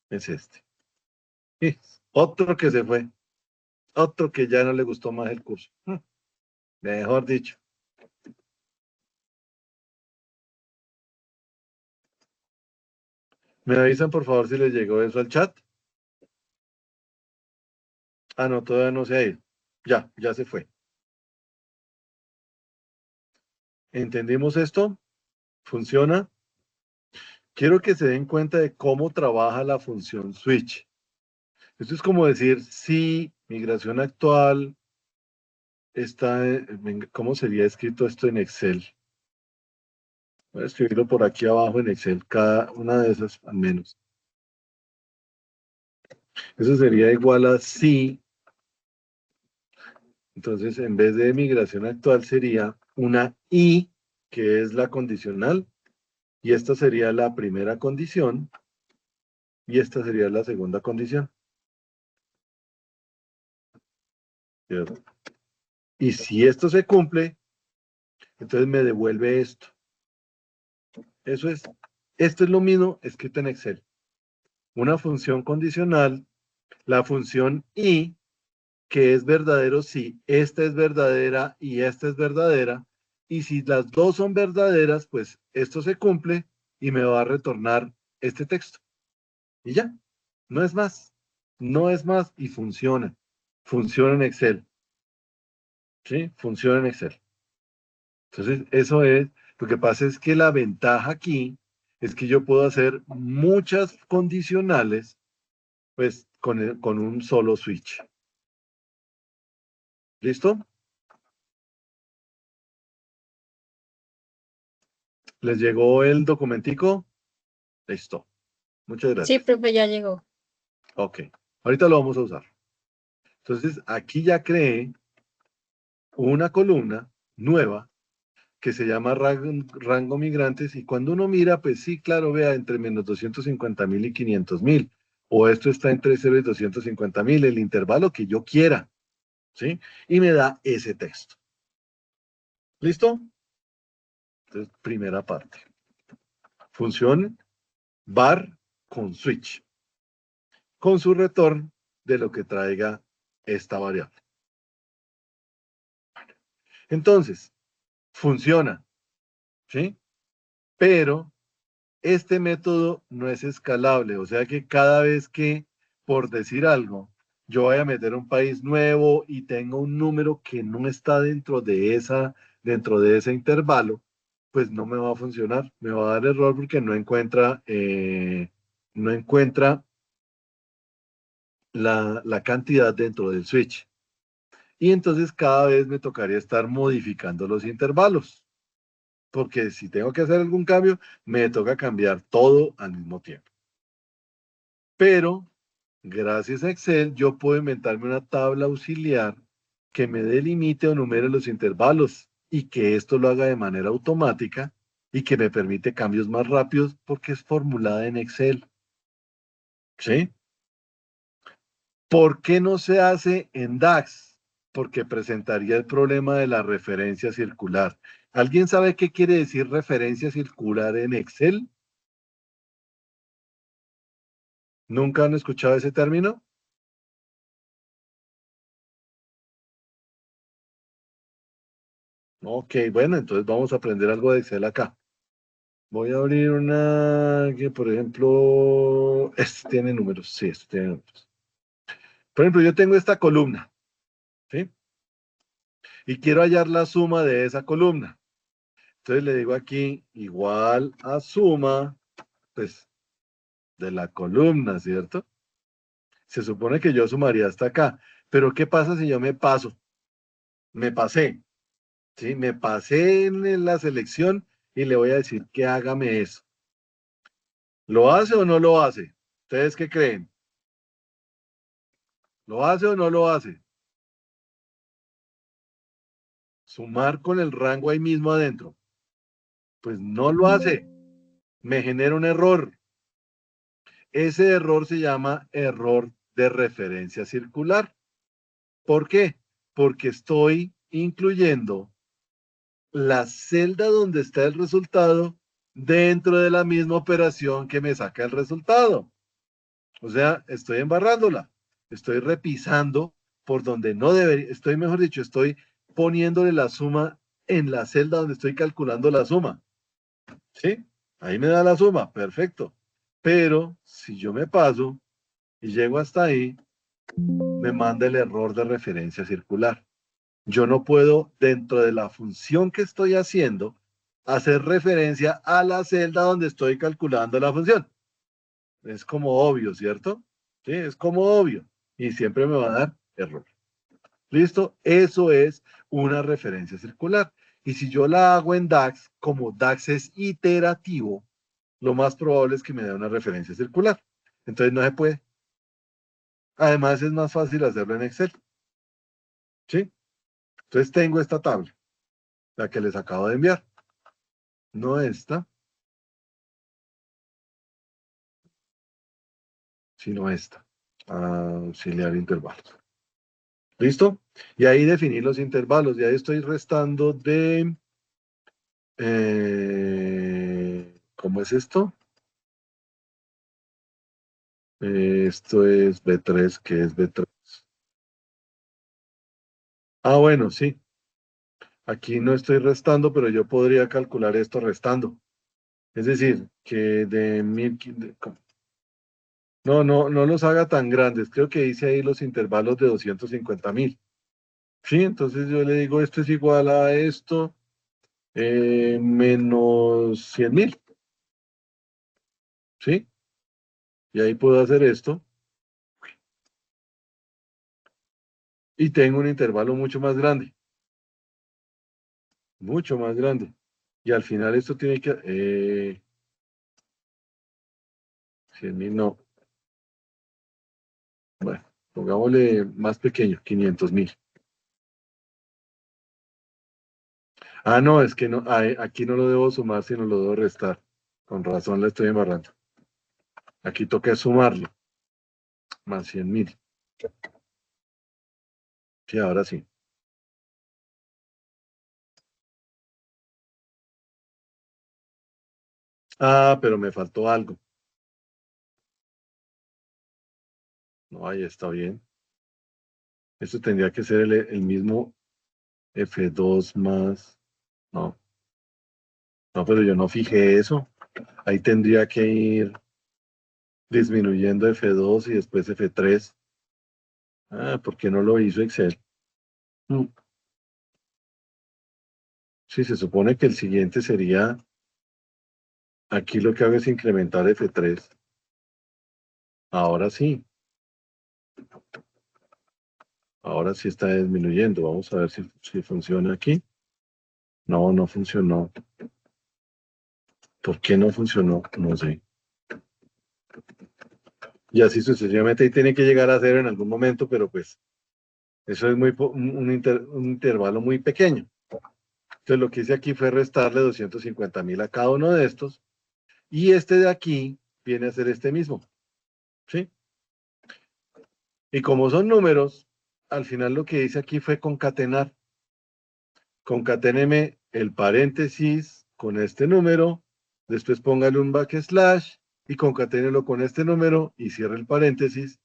Es este. Y otro que se fue. Otro que ya no le gustó más el curso. Mejor dicho. ¿Me avisan, por favor, si les llegó eso al chat? Ah, no, todavía no se ha ido. Ya se fue. ¿Entendimos esto? ¿Funciona? Quiero que se den cuenta de cómo trabaja la función switch. Esto es como decir, si migración actual está, ¿cómo sería escrito esto en Excel? Voy a escribirlo por aquí abajo en Excel, cada una de esas al menos. Eso sería igual a si. Entonces, en vez de migración actual sería una i, que es la condicional, y esta sería la primera condición, y esta sería la segunda condición. ¿Cierto? Y si esto se cumple, entonces me devuelve esto. Eso es, esto es lo mismo escrito en Excel. Una función condicional, la función i, que es verdadero si esta es verdadera y esta es verdadera, y si las dos son verdaderas, pues esto se cumple y me va a retornar este texto. Y ya, no es más, no es más y funciona. Funciona en Excel. ¿Sí? Funciona en Excel. Entonces, eso es, lo que pasa es que la ventaja aquí es que yo puedo hacer muchas condicionales, pues, con un solo switch. ¿Listo? ¿Les llegó el documentico? Listo. Muchas Sí, gracias. profe, ya llegó. Ok. Ahorita lo vamos a usar. Entonces, aquí ya creé una columna nueva que se llama rango migrantes, y cuando uno mira, pues sí, claro, vea, entre menos 250.000 y 500.000, o esto está entre 0 y 250.000, el intervalo que yo quiera, ¿sí? Y me da ese texto. ¿Listo? Entonces, primera parte. Función var con switch, con su retorno de lo que traiga esta variable. Entonces, funciona, ¿sí? Pero este método no es escalable, o sea que cada vez que, por decir algo, yo voy a meter un país nuevo y tengo un número que no está dentro de ese intervalo, pues no me va a funcionar, me va a dar error porque no encuentra la cantidad dentro del switch. Y entonces cada vez me tocaría estar modificando los intervalos, porque si tengo que hacer algún cambio, me toca cambiar todo al mismo tiempo. Pero gracias a Excel yo puedo inventarme una tabla auxiliar que me delimite o numere los intervalos y que esto lo haga de manera automática y que me permite cambios más rápidos porque es formulada en Excel. ¿Sí? ¿Por qué no se hace en DAX? Porque presentaría el problema de la referencia circular. ¿Alguien sabe qué quiere decir referencia circular en Excel? ¿Nunca han escuchado ese término? Ok, bueno, entonces vamos a aprender algo de Excel acá. Voy a abrir una que, por ejemplo, este tiene números. Sí, este tiene números. Por ejemplo, yo tengo esta columna, ¿sí? Y quiero hallar la suma de esa columna. Entonces le digo aquí igual a suma, pues, de la columna, ¿cierto? Se supone que yo sumaría hasta acá. Pero ¿qué pasa si yo me paso? Me pasé, ¿sí? Me pasé en la selección y le voy a decir que hágame eso. ¿Lo hace o no lo hace? ¿Ustedes qué creen? ¿Lo hace o no lo hace? Sumar con el rango ahí mismo adentro. Pues no lo hace. Me genera un error. Ese error se llama error de referencia circular. ¿Por qué? Porque estoy incluyendo la celda donde está el resultado dentro de la misma operación que me saca el resultado. O sea, estoy embarrándola. Estoy repisando por donde no debería, estoy, mejor dicho, estoy poniéndole la suma en la celda donde estoy calculando la suma. ¿Sí? Ahí me da la suma, perfecto. Pero si yo me paso y llego hasta ahí, me manda el error de referencia circular. Yo no puedo, dentro de la función que estoy haciendo, hacer referencia a la celda donde estoy calculando la función. Es como obvio, ¿cierto? Sí, es como obvio. Y siempre me va a dar error. ¿Listo? Eso es una referencia circular. Y si yo la hago en DAX, como DAX es iterativo, lo más probable es que me dé una referencia circular. Entonces no se puede. Además es más fácil hacerlo en Excel. ¿Sí? Entonces tengo esta tabla, la que les acabo de enviar. No esta, sino esta. Auxiliar intervalos. ¿Listo? Y ahí definí los intervalos. Y ahí estoy restando de... ¿cómo es esto? Esto es B3, que es B3. Ah, bueno, sí. Aquí no estoy restando, pero yo podría calcular esto restando. Es decir, que de 1000... No, no, no los haga tan grandes. Creo que hice ahí los intervalos de 250.000. Sí, entonces yo le digo, esto es igual a esto, menos 100.000. ¿Sí? Y ahí puedo hacer esto. Y tengo un intervalo mucho más grande. Mucho más grande. Y al final esto tiene que... 100.000 no. Bueno, pongámosle más pequeño, 500.000. Ah, no, es que no, aquí no lo debo sumar, sino lo debo restar. Con razón le estoy embarrando. Aquí toca sumarlo, más 100.000. Sí, ahora sí. Ah, pero me faltó algo. No, ahí está bien. Esto tendría que ser el mismo F2 más... No, no, pero yo no fijé eso. Ahí tendría que ir disminuyendo F2 y después F3. Ah, ¿por qué no lo hizo Excel? Mm, sí, se supone que el siguiente sería... Aquí lo que hago es incrementar F3. Ahora sí. Ahora sí está disminuyendo. Vamos a ver si funciona aquí. No, no funcionó. ¿Por qué no funcionó? No sé. Y así sucesivamente. Y tiene que llegar a cero en algún momento, pero pues eso es un intervalo muy pequeño. Entonces lo que hice aquí fue restarle 250.000 a cada uno de estos. Y este de aquí viene a ser este mismo. ¿Sí? Y como son números, al final lo que hice aquí fue concatenar. Concaténeme el paréntesis con este número, después póngale un backslash y concaténelo con este número y cierre el paréntesis.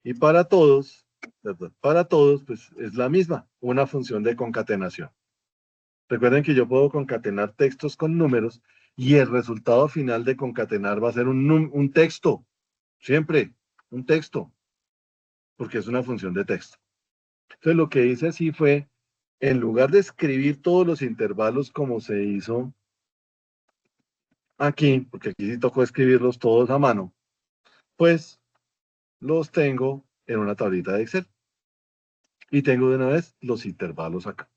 Y para todos, ¿verdad? Para todos, pues es la misma, una función de concatenación. Recuerden que yo puedo concatenar textos con números y el resultado final de concatenar va a ser un texto, siempre, un texto, porque es una función de texto. Entonces lo que hice así fue, en lugar de escribir todos los intervalos como se hizo aquí, porque aquí sí tocó escribirlos todos a mano, pues los tengo en una tablita de Excel. Y tengo de una vez los intervalos acá.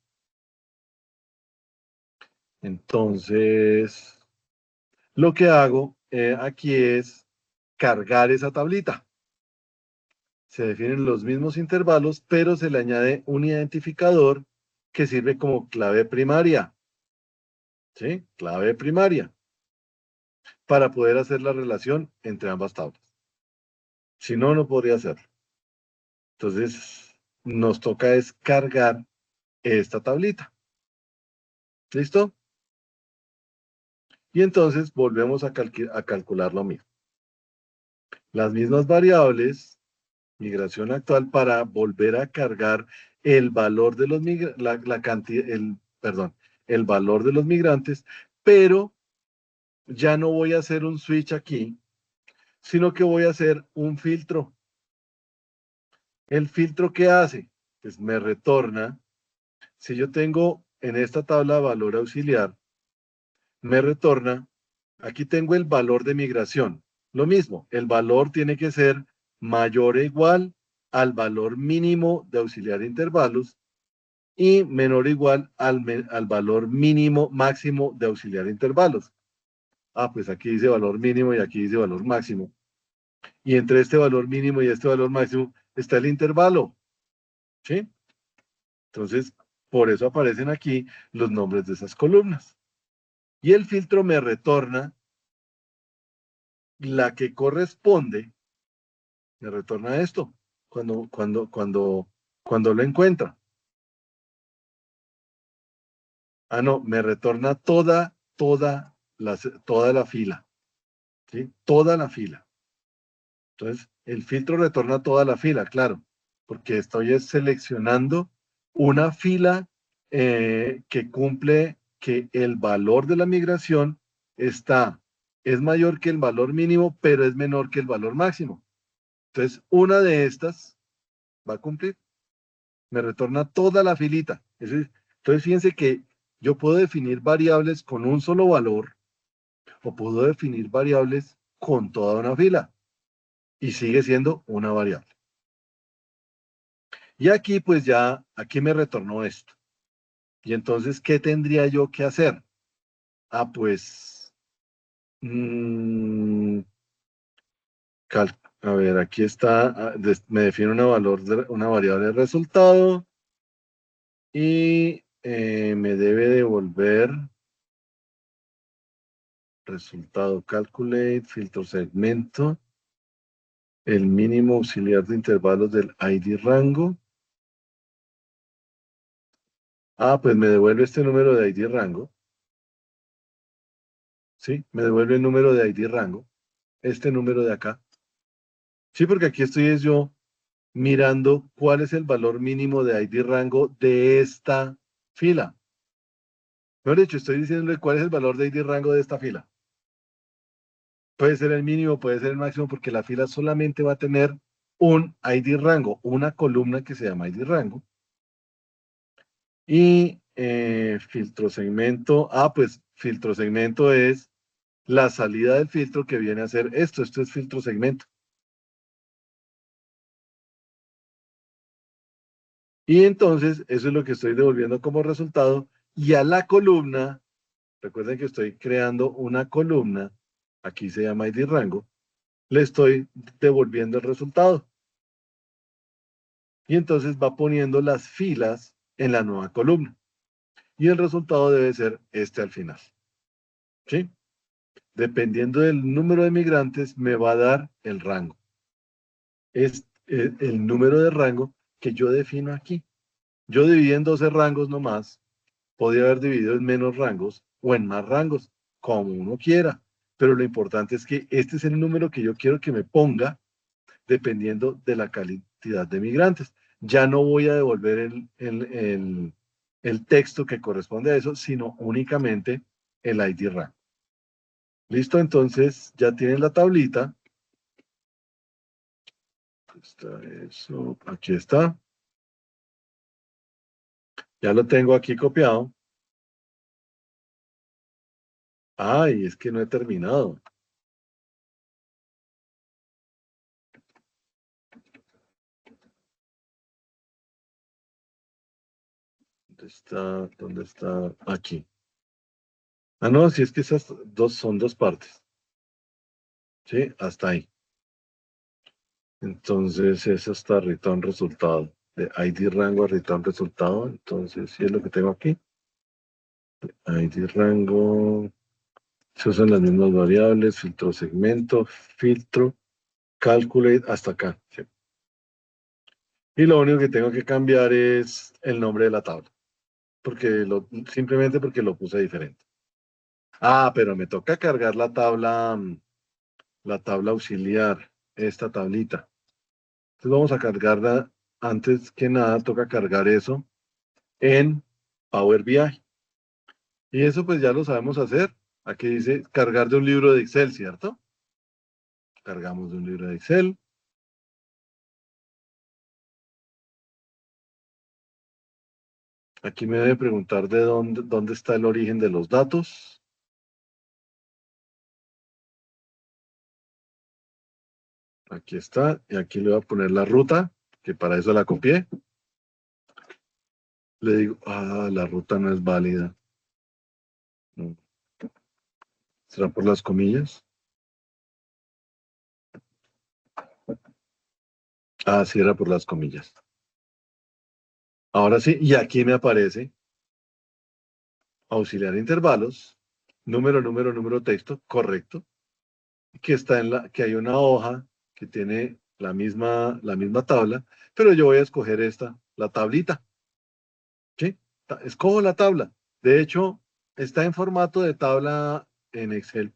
Entonces, lo que hago aquí es cargar esa tablita. Se definen los mismos intervalos, pero se le añade un identificador que sirve como clave primaria. ¿Sí? Clave primaria. Para poder hacer la relación entre ambas tablas. Si no, no podría hacerlo. Entonces, nos toca descargar esta tablita. ¿Listo? Y entonces volvemos a calcular lo mismo. Las mismas variables, migración actual, para volver a cargar el valor de los la cantidad, perdón, el valor de los migrantes, pero ya no voy a hacer un switch aquí, sino que voy a hacer un filtro. ¿El filtro qué hace? Pues me retorna, si yo tengo en esta tabla valor auxiliar, me retorna, aquí tengo el valor de migración. Lo mismo, el valor tiene que ser mayor o igual al valor mínimo de auxiliar de intervalos y menor o igual al valor mínimo máximo de auxiliar de intervalos. Ah, pues aquí dice valor mínimo y aquí dice valor máximo. Y entre este valor mínimo y este valor máximo está el intervalo. ¿Sí? Entonces, por eso aparecen aquí los nombres de esas columnas. Y el filtro me retorna la que corresponde, me retorna esto, cuando lo encuentra. Ah, no, me retorna toda la fila, ¿sí? Toda la fila. Entonces, el filtro retorna toda la fila, claro, porque estoy seleccionando una fila que cumple que el valor de la migración es mayor que el valor mínimo, pero es menor que el valor máximo. Entonces, una de estas va a cumplir. Me retorna toda la filita. Entonces, fíjense que yo puedo definir variables con un solo valor o puedo definir variables con toda una fila y sigue siendo una variable. Y aquí, pues ya, aquí me retornó esto. Y entonces, ¿qué tendría yo que hacer? Ah, pues, mmm, a ver, aquí está, me define una variable de resultado y me debe devolver resultado calculate, filtro segmento, el mínimo auxiliar de intervalos del ID rango. Ah, pues me devuelve este número de ID rango. Sí, me devuelve el número de ID rango, este número de acá. Sí, porque aquí estoy es yo mirando cuál es el valor mínimo de ID rango de esta fila. Mejor dicho, estoy diciéndole cuál es el valor de ID rango de esta fila. Puede ser el mínimo, puede ser el máximo, porque la fila solamente va a tener un ID rango, una columna que se llama ID rango. Y filtro segmento, pues filtro segmento es la salida del filtro que viene a ser esto es filtro segmento. Y entonces eso es lo que estoy devolviendo como resultado y a la columna, recuerden que estoy creando una columna, aquí se llama ID rango, le estoy devolviendo el resultado. Y entonces va poniendo las filas en la nueva columna. Y el resultado debe ser este al final. ¿Sí? Dependiendo del número de migrantes, me va a dar el rango. Es el número de rango que yo defino aquí. Yo dividí en 12 rangos nomás, podía haber dividido en menos rangos o en más rangos, como uno quiera. Pero lo importante es que este es el número que yo quiero que me ponga dependiendo de la cantidad de migrantes. Ya no voy a devolver el texto que corresponde a eso, sino únicamente el ID rango. Listo, entonces ya tienen la tablita. Está eso, aquí está. Ya lo tengo aquí copiado. Ay, es que no he terminado. ¿Dónde está? ¿Dónde está? Aquí. Ah, no, si es que esas dos son dos partes. Sí, hasta ahí. Entonces, es hasta return resultado. De ID rango a return resultado. Entonces, sí es lo que tengo aquí. ID rango. Se usan las mismas variables. Filtro segmento. Filtro. Calculate hasta acá. Sí. Y lo único que tengo que cambiar es el nombre de la tabla. Simplemente porque lo puse diferente. Ah, pero me toca cargar la tabla auxiliar. Esta tablita. Entonces vamos a cargarla. Antes que nada, toca cargar eso en Power BI. Y eso pues ya lo sabemos hacer. Aquí dice cargar de un libro de Excel, ¿cierto? Cargamos de un libro de Excel. Aquí me debe preguntar de dónde está el origen de los datos. Aquí está. Y aquí le voy a poner la ruta, que para eso la copié. Le digo, la ruta no es válida. No. ¿Será por las comillas? Ah, sí, era por las comillas. Ahora sí, y aquí me aparece auxiliar intervalos, número, texto, correcto, que hay una hoja que tiene la misma tabla, pero yo voy a escoger esta, la tablita, ¿sí? Escojo la tabla. De hecho, está en formato de tabla en Excel.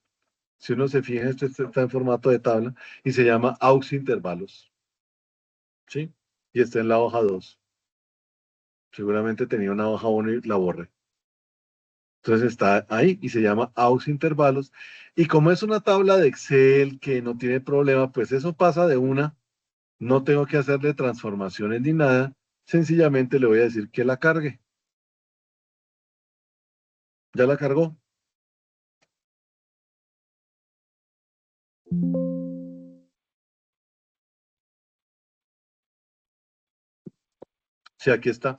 Si uno se fija, esto está en formato de tabla y se llama aux intervalos, ¿sí? Y está en la hoja 2. Seguramente tenía una hoja 1 y la borré. Entonces está ahí y se llama aux intervalos. Y como es una tabla de Excel que no tiene problema, pues eso pasa de una. No tengo que hacerle transformaciones ni nada. Sencillamente le voy a decir que la cargue. ¿Ya la cargó? Sí, aquí está.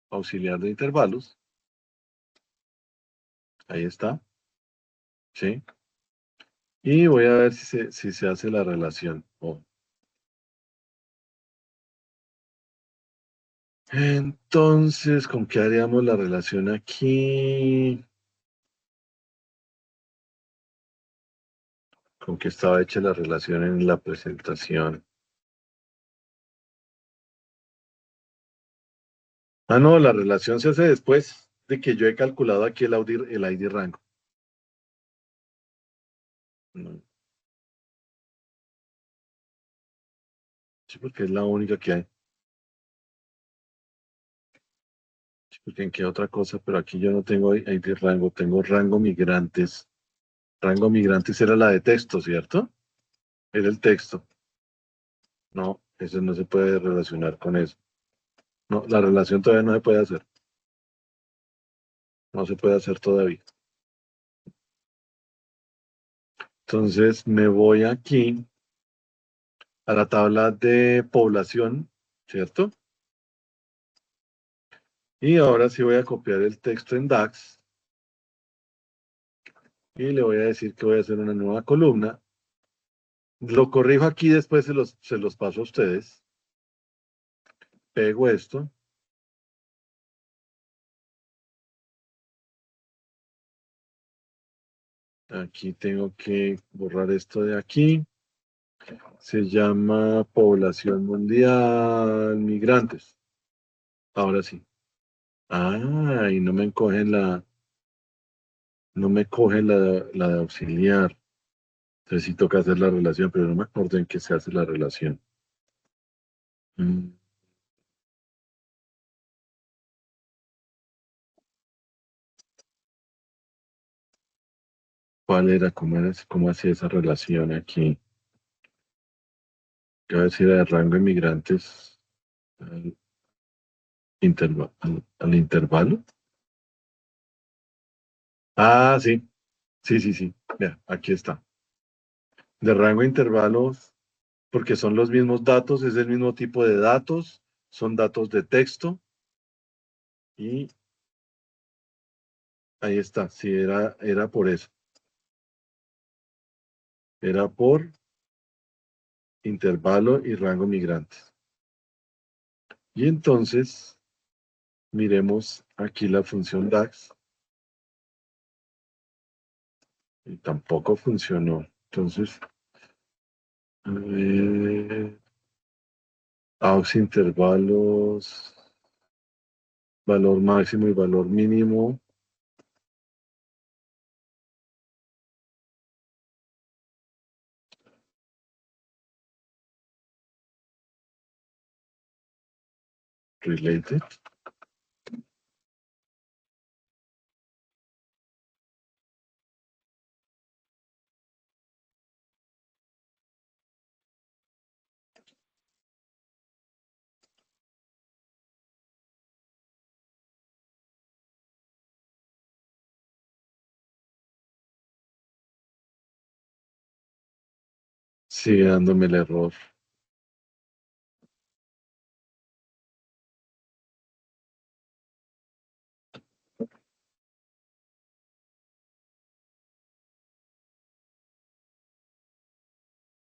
Auxiliar de intervalos. Ahí está. Sí. Y voy a ver si se hace la relación. Oh. Entonces, ¿con qué haríamos la relación aquí? ¿Con qué estaba hecha la relación en la presentación? Ah, no, la relación se hace después de que yo he calculado aquí el ID rango. No, sí, porque es la única que hay. Sí, porque en qué otra cosa, pero aquí yo no tengo ID rango, tengo rango migrantes. Rango migrantes era la de texto, ¿cierto? Era el texto. No, eso no se puede relacionar con eso. No, la relación todavía no se puede hacer. No se puede hacer todavía. Entonces me voy aquí a la tabla de población, ¿cierto? Y ahora sí voy a copiar el texto en DAX y le voy a decir que voy a hacer una nueva columna. Lo corrijo aquí, después se los paso a ustedes. Pego esto. Aquí tengo que borrar esto de aquí. Se llama población mundial migrantes. Ahora sí. Y no me cogen la de auxiliar. Entonces sí toca hacer la relación, pero no me acuerdo en qué se hace la relación. Mm, ¿Cuál era? ¿Cómo hacía esa relación aquí? Yo voy a decir el rango de migrantes al, al intervalo. Ah, sí, sí, sí, sí. Vea, aquí está. De rango de intervalos, porque son los mismos datos, es el mismo tipo de datos, son datos de texto y ahí está. Sí, era por eso. Era por intervalo y rango migrantes. Y entonces, miremos aquí la función DAX y tampoco funcionó. Entonces, a ver, aux intervalos, valor máximo y valor mínimo. Related. Sigue dándome el error.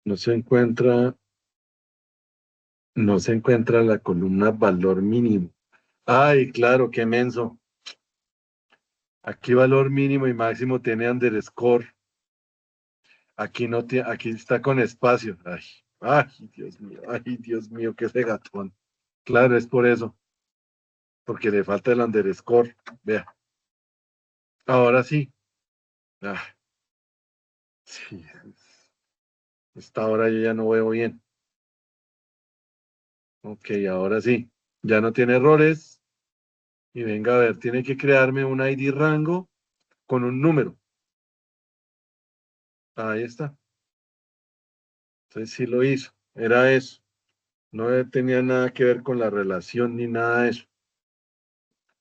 No se encuentra, no se encuentra la columna valor mínimo. Ay, claro, qué menso. Aquí valor mínimo y máximo tiene underscore. Aquí no tiene, aquí está con espacio. Ay, ay, Dios mío, qué ese gatón. Claro, es por eso, porque le falta el underscore. Vea, ahora sí. Ah, sí, esta hora yo ya no veo bien. Ok, ahora sí. Ya no tiene errores. Y venga a ver, tiene que crearme un ID rango con un número. Ahí está. Entonces sí lo hizo. Era eso. No tenía nada que ver con la relación ni nada de eso.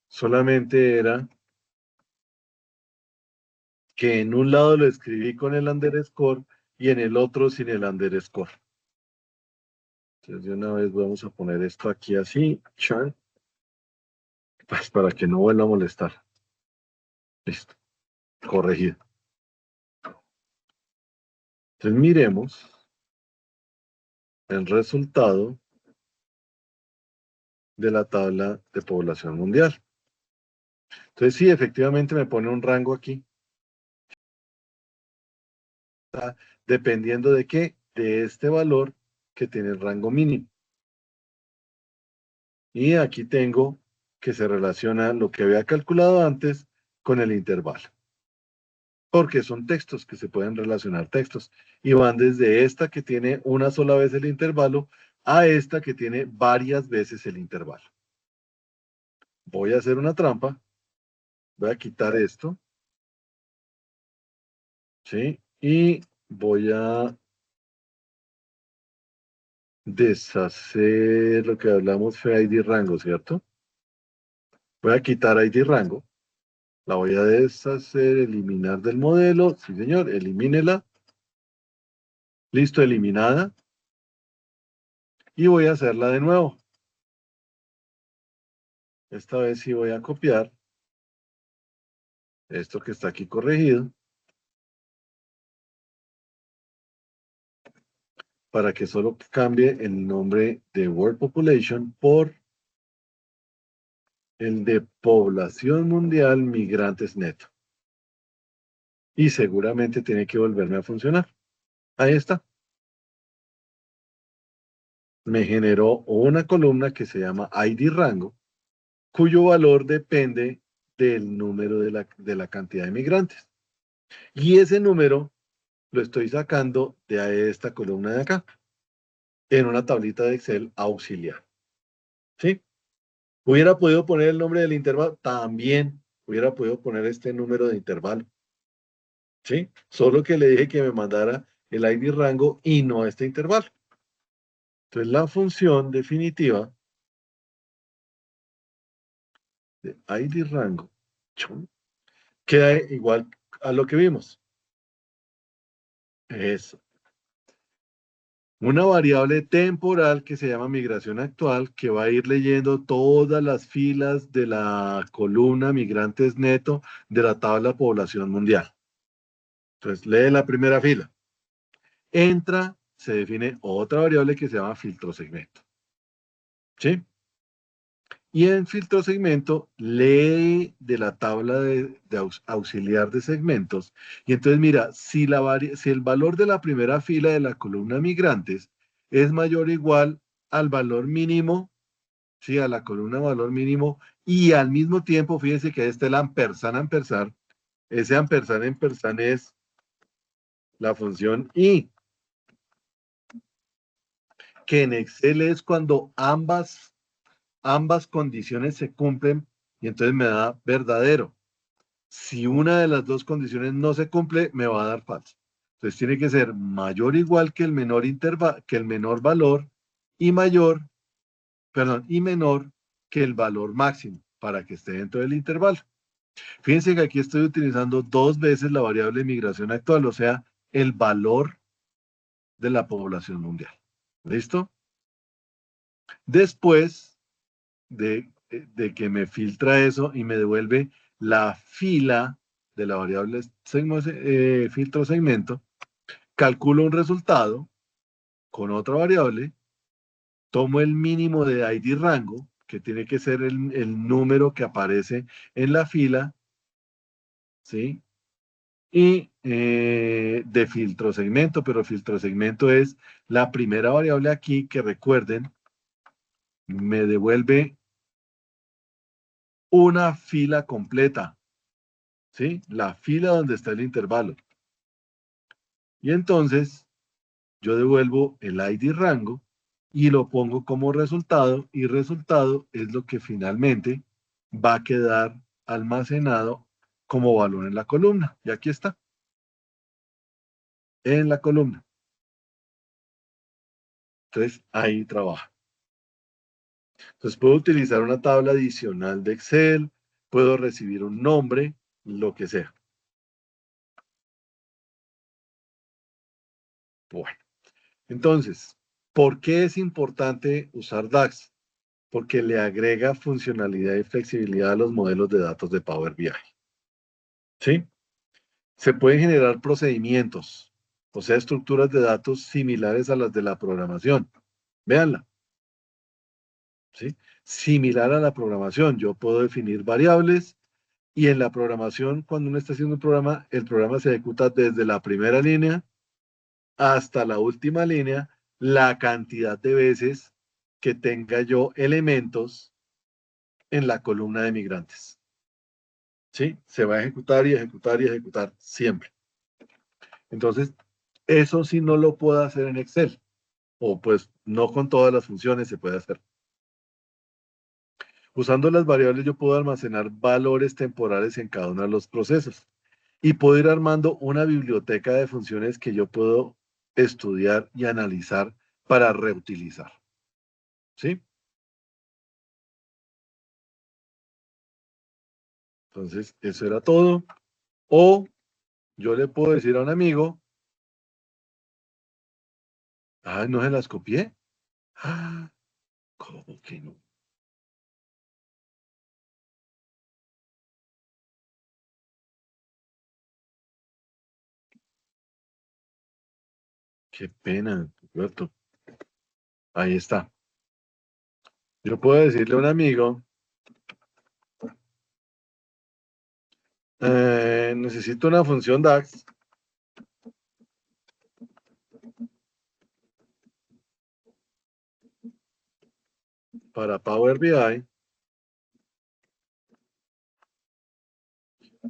Solamente era que en un lado lo escribí con el underscore y en el otro sin el underscore. Entonces de una vez vamos a poner esto aquí así, chan, pues para que no vuelva a molestar. Listo, corregido. Entonces miremos el resultado de la tabla de población mundial. Entonces sí, efectivamente me pone un rango aquí. Dependiendo de qué, de este valor que tiene el rango mínimo. Y aquí tengo que se relaciona lo que había calculado antes con el intervalo. Porque son textos que se pueden relacionar textos. Y van desde esta que tiene una sola vez el intervalo a esta que tiene varias veces el intervalo. Voy a hacer una trampa. Voy a quitar esto. ¿Sí? Y voy a deshacer lo que hablamos fue ID rango, ¿cierto? Voy a quitar ID rango. La voy a deshacer, eliminar del modelo. Sí, señor, elimínela. Listo, eliminada. Y voy a hacerla de nuevo. Esta vez sí voy a copiar esto que está aquí corregido para que solo cambie el nombre de World Population por el de Población Mundial Migrantes Neto. Y seguramente tiene que volverme a funcionar. Ahí está. Me generó una columna que se llama ID rango, cuyo valor depende del número de la cantidad de migrantes. Y ese número lo estoy sacando de esta columna de acá, en una tablita de Excel auxiliar. ¿Sí? Hubiera podido poner el nombre del intervalo, también hubiera podido poner este número de intervalo. ¿Sí? Solo que le dije que me mandara el ID rango y no este intervalo. Entonces la función definitiva de ID rango queda igual a lo que vimos. Eso. Una variable temporal que se llama migración actual, que va a ir leyendo todas las filas de la columna migrantes neto de la tabla población mundial. Entonces, lee la primera fila. Entra, se define otra variable que se llama filtro segmento. ¿Sí? Y en filtro segmento, lee de la tabla de auxiliar de segmentos. Y entonces mira, si el valor de la primera fila de la columna migrantes es mayor o igual al valor mínimo, sí, a la columna valor mínimo, y al mismo tiempo, fíjense que ahí está el ampersand, ese ampersand es la función y, que en Excel es cuando ambas condiciones se cumplen y entonces me da verdadero. Si una de las dos condiciones no se cumple, me va a dar falso. Entonces tiene que ser mayor o igual que que el menor valor y y menor que el valor máximo para que esté dentro del intervalo. Fíjense que aquí estoy utilizando dos veces la variable migración actual, o sea, el valor de la población mundial. ¿Listo? Después de que me filtra eso y me devuelve la fila de la variable filtro segmento, calculo un resultado con otra variable, tomo el mínimo de ID rango, que tiene que ser el número que aparece en la fila, ¿sí? Y de filtro segmento, pero filtro segmento es la primera variable aquí que recuerden, me devuelve una fila completa, ¿sí? La fila donde está el intervalo. Y entonces yo devuelvo el ID rango y lo pongo como resultado y resultado es lo que finalmente va a quedar almacenado como valor en la columna. Y aquí está, en la columna. Entonces ahí trabaja. Entonces puedo utilizar una tabla adicional de Excel, puedo recibir un nombre, lo que sea. Bueno, entonces, ¿por qué es importante usar DAX? Porque le agrega funcionalidad y flexibilidad a los modelos de datos de Power BI. ¿Sí? Se pueden generar procedimientos, o sea, estructuras de datos similares a las de la programación. Véanla, ¿sí? Similar a la programación. Yo puedo definir variables y en la programación, cuando uno está haciendo un programa, el programa se ejecuta desde la primera línea hasta la última línea, la cantidad de veces que tenga yo elementos en la columna de migrantes. ¿Sí? Se va a ejecutar y ejecutar y ejecutar siempre. Entonces, eso sí no lo puedo hacer en Excel, o pues no con todas las funciones se puede hacer. Usando las variables yo puedo almacenar valores temporales en cada uno de los procesos y puedo ir armando una biblioteca de funciones que yo puedo estudiar y analizar para reutilizar. ¿Sí? Entonces, eso era todo. O yo le puedo decir a un amigo, ah, no se las copié. Ah, ¿cómo que no? Qué pena, Roberto. Ahí está. Yo puedo decirle a un amigo, necesito una función DAX para Power BI,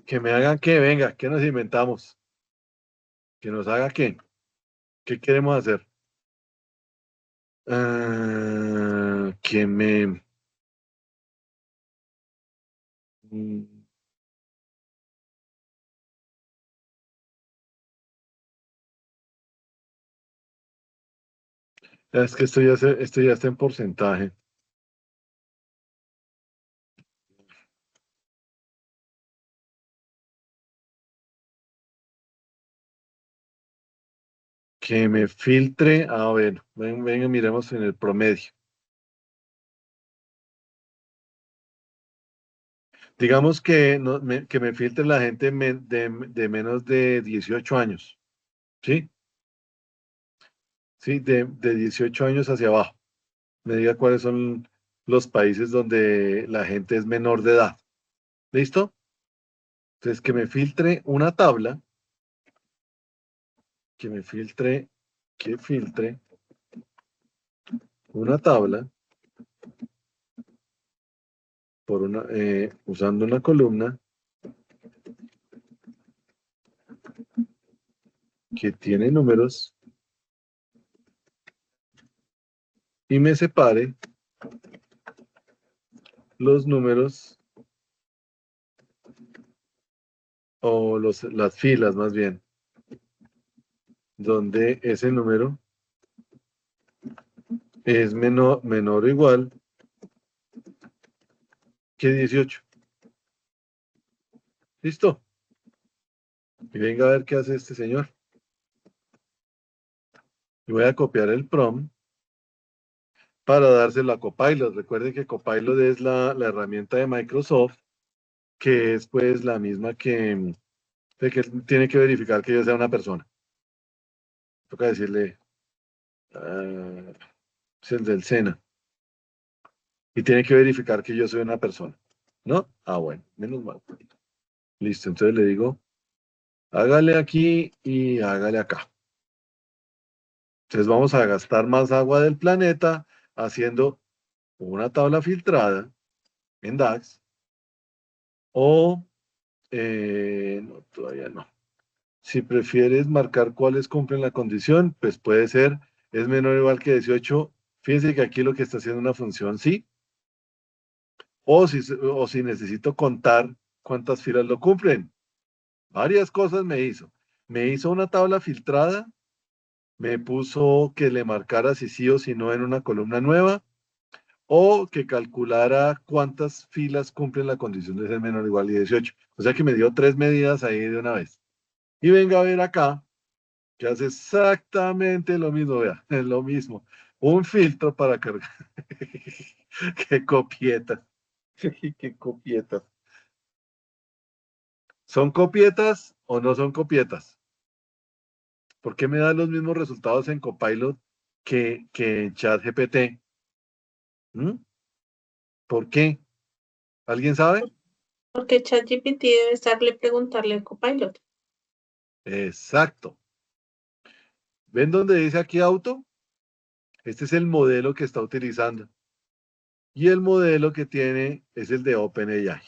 que me hagan qué, venga, ¿qué nos inventamos? Que nos haga qué queremos hacer. Que me... mm, es que esto ya está en porcentaje. Que me filtre, bueno, venga, miremos en el promedio. Digamos que, que me filtre la gente de menos de 18 años, ¿sí? Sí, de 18 años hacia abajo. Me diga cuáles son los países donde la gente es menor de edad. ¿Listo? Entonces, que me filtre, que filtre una tabla usando una columna que tiene números y me separe los números o las filas más bien, donde ese número es menor o igual que 18. ¿Listo? Y venga a ver qué hace este señor. Y voy a copiar el prompt para dárselo a Copilot. Recuerden que Copilot es la herramienta de Microsoft, que es pues la misma que tiene que verificar que yo sea una persona. Toca decirle, es el del SENA. Y tiene que verificar que yo soy una persona. ¿No? Bueno, menos mal. Listo, entonces le digo, hágale aquí y hágale acá. Entonces vamos a gastar más agua del planeta haciendo una tabla filtrada en DAX o, no, todavía no. Si prefieres marcar cuáles cumplen la condición, pues puede ser, es menor o igual que 18. Fíjense que aquí lo que está haciendo una función sí, o si necesito contar cuántas filas lo cumplen. Varias cosas me hizo. Me hizo una tabla filtrada, me puso que le marcara si sí o si no en una columna nueva, o que calculara cuántas filas cumplen la condición de ser menor o igual que 18. O sea que me dio 3 medidas ahí de una vez. Y venga a ver acá, que hace exactamente lo mismo, vea, es lo mismo. Un filtro para cargar. Qué copietas. Qué copietas. ¿Son copietas o no son copietas? ¿Por qué me da los mismos resultados en Copilot que en ChatGPT? ¿Mm? ¿Por qué? ¿Alguien sabe? Porque ChatGPT debe estarle preguntarle al Copilot. Exacto. ¿Ven dónde dice aquí auto? Este es el modelo que está utilizando. Y el modelo que tiene es el de OpenAI.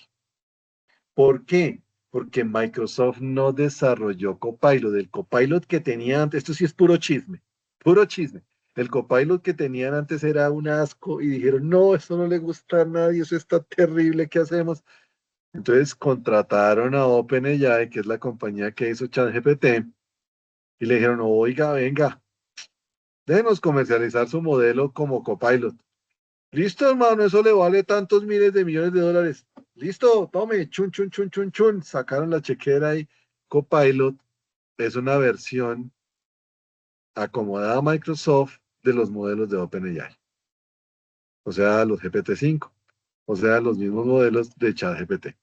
¿Por qué? Porque Microsoft no desarrolló Copilot. El Copilot que tenía antes, esto sí es puro chisme, puro chisme. El Copilot que tenían antes era un asco y dijeron, no, eso no le gusta a nadie, eso está terrible, ¿qué hacemos? Entonces contrataron a OpenAI, que es la compañía que hizo ChatGPT, y le dijeron, oiga, venga, déjenos comercializar su modelo como Copilot. Listo, hermano, eso le vale tantos miles de millones de dólares. Listo, tome, chun, chun, chun, chun, chun. Sacaron la chequera y Copilot es una versión acomodada a Microsoft de los modelos de OpenAI. O sea, los GPT-5. O sea, los mismos modelos de ChatGPT.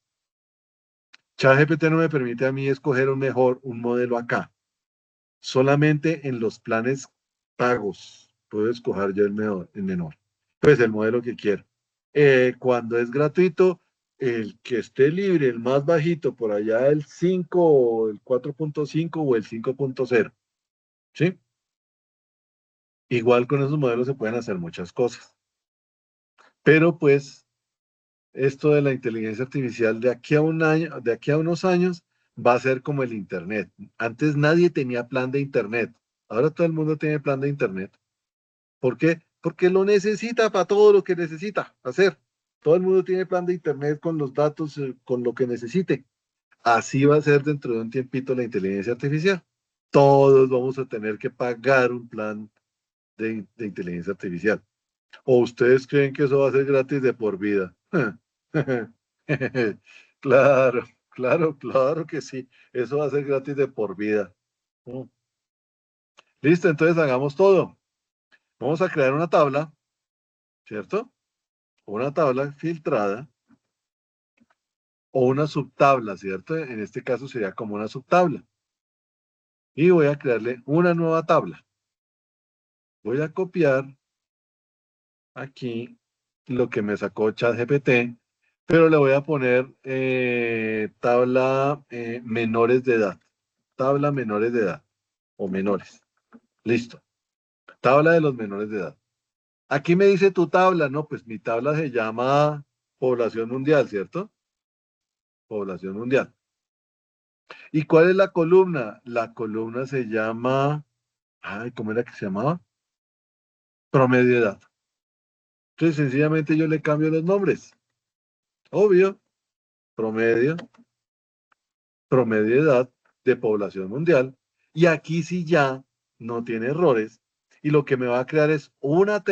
ChatGPT no me permite a mí escoger un modelo acá. Solamente en los planes pagos puedo escoger yo el menor. Pues el modelo que quiero. Cuando es gratuito, el que esté libre, el más bajito, por allá el 5 o el 4.5 o el 5.0. ¿Sí? Igual con esos modelos se pueden hacer muchas cosas. Pero pues esto de la inteligencia artificial de aquí a un año, de aquí a unos años, va a ser como el Internet. Antes nadie tenía plan de Internet. Ahora todo el mundo tiene plan de Internet. ¿Por qué? Porque lo necesita para todo lo que necesita hacer. Todo el mundo tiene plan de Internet con los datos, con lo que necesite. Así va a ser dentro de un tiempito la inteligencia artificial. Todos vamos a tener que pagar un plan de inteligencia artificial. ¿O ustedes creen que eso va a ser gratis de por vida? Claro, claro, claro que sí. Eso va a ser gratis de por vida. Mm. Listo, entonces hagamos todo. Vamos a crear una tabla, ¿cierto? Una tabla filtrada o una subtabla, ¿cierto? En este caso sería como una subtabla. Y voy a crearle una nueva tabla. Voy a copiar aquí lo que me sacó ChatGPT, pero le voy a poner tabla menores de edad. Tabla menores de edad o menores. Listo. Tabla de los menores de edad. Aquí me dice tu tabla, no, pues mi tabla se llama población mundial, ¿cierto? Población mundial. ¿Y cuál es la columna? La columna se llama, ay, ¿cómo era que se llamaba? Promedio de edad. Entonces, sencillamente yo le cambio los nombres. Obvio, promedio, promedio de edad de población mundial. Y aquí sí ya no tiene errores. Y lo que me va a crear es una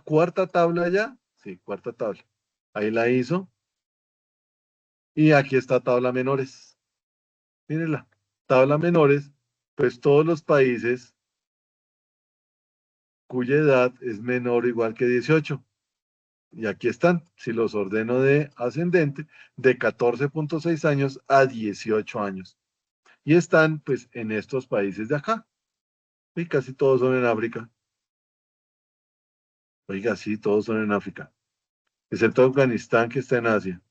cuarta tabla ya. Sí, cuarta tabla. Ahí la hizo. Y aquí está tabla menores. Mírenla. Tabla menores, pues todos los países cuya edad es menor o igual que 18. Y aquí están, si los ordeno de ascendente, de 14,6 años a 18 años. Y están, pues, en estos países de acá. Y casi todos son en África. Oiga, sí, todos son en África. Excepto Afganistán, que está en Asia.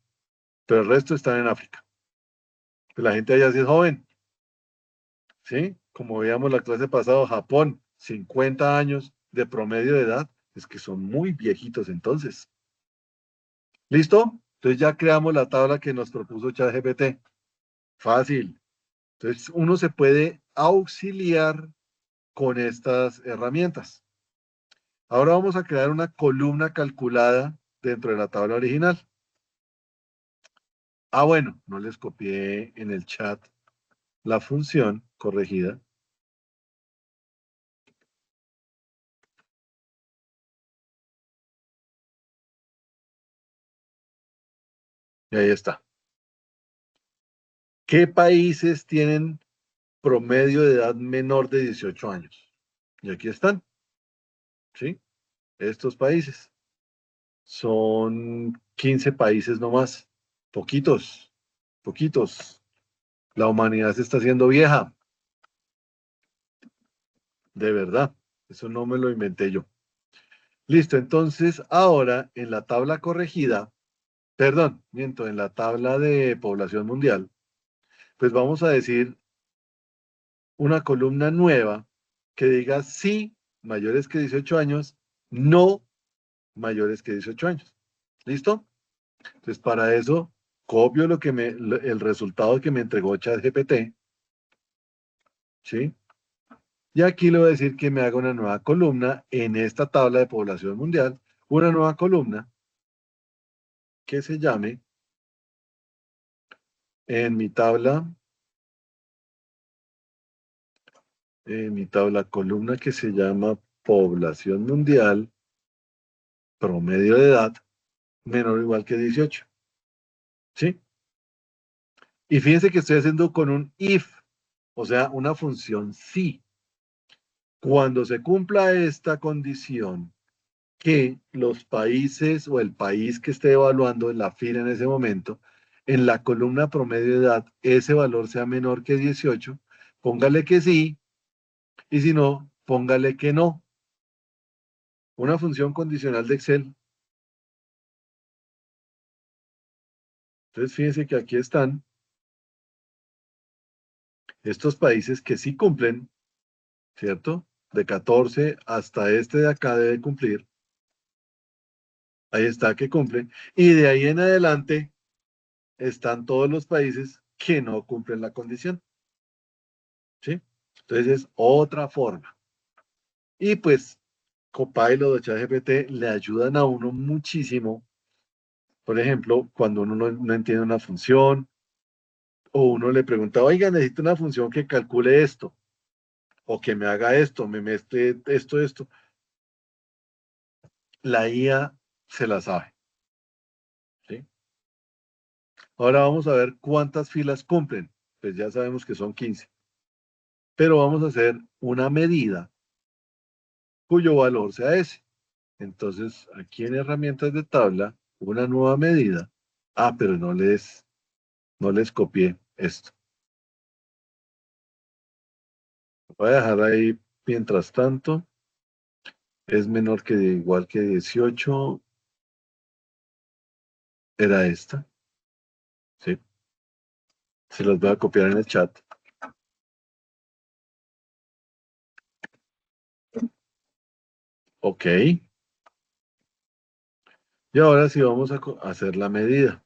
Pero el resto están en África. Pues la gente allá sí es joven. ¿Sí? Como veíamos la clase pasada, Japón, 50 años de promedio de edad. Es que son muy viejitos entonces. ¿Listo? Entonces ya creamos la tabla que nos propuso ChatGPT. Fácil. Entonces uno se puede auxiliar con estas herramientas. Ahora vamos a crear una columna calculada dentro de la tabla original. Ah, bueno, no les copié en el chat la función corregida. Y ahí está. ¿Qué países tienen promedio de edad menor de 18 años? Y aquí están, ¿sí? Estos países. Son 15 países nomás. Poquitos, poquitos. La humanidad se está haciendo vieja. De verdad. Eso no me lo inventé yo. Listo, entonces ahora en la tabla corregida, perdón, miento, en la tabla de población mundial, pues vamos a decir una columna nueva que diga sí, mayores que 18 años, no mayores que 18 años. ¿Listo? Entonces para eso copio el resultado que me entregó ChatGPT, ¿sí? Y aquí le voy a decir que me haga una nueva columna en esta tabla de población mundial, una nueva columna que se llame en mi tabla columna que se llama población mundial, promedio de edad, menor o igual que 18. ¿Sí? Y fíjense que estoy haciendo con un if, o sea, una función si. Cuando se cumpla esta condición, que los países o el país que esté evaluando en la fila en ese momento, en la columna promedio de edad, ese valor sea menor que 18, póngale que sí, y si no, póngale que no. Una función condicional de Excel. Entonces, fíjense que aquí están estos países que sí cumplen, ¿cierto? De 14 hasta este de acá debe cumplir. Ahí está que cumplen. Y de ahí en adelante están todos los países que no cumplen la condición. ¿Sí? Entonces es otra forma. Y pues Copilot o ChatGPT le ayudan a uno muchísimo. Por ejemplo, cuando uno no entiende una función o uno le pregunta, oiga, necesito una función que calcule esto o que me haga esto, me mezcle esto. La IA se la sabe. ¿Sí? Ahora vamos a ver cuántas filas cumplen. Pues ya sabemos que son 15. pero vamos a hacer una medida cuyo valor sea ese. Entonces, aquí en herramientas de tabla, una nueva medida. Ah, pero no les copié esto. Voy a dejar ahí mientras tanto. Es menor que igual que 18. Era esta. Sí. Se los voy a copiar en el chat. Ok. Y ahora sí vamos a hacer la medida.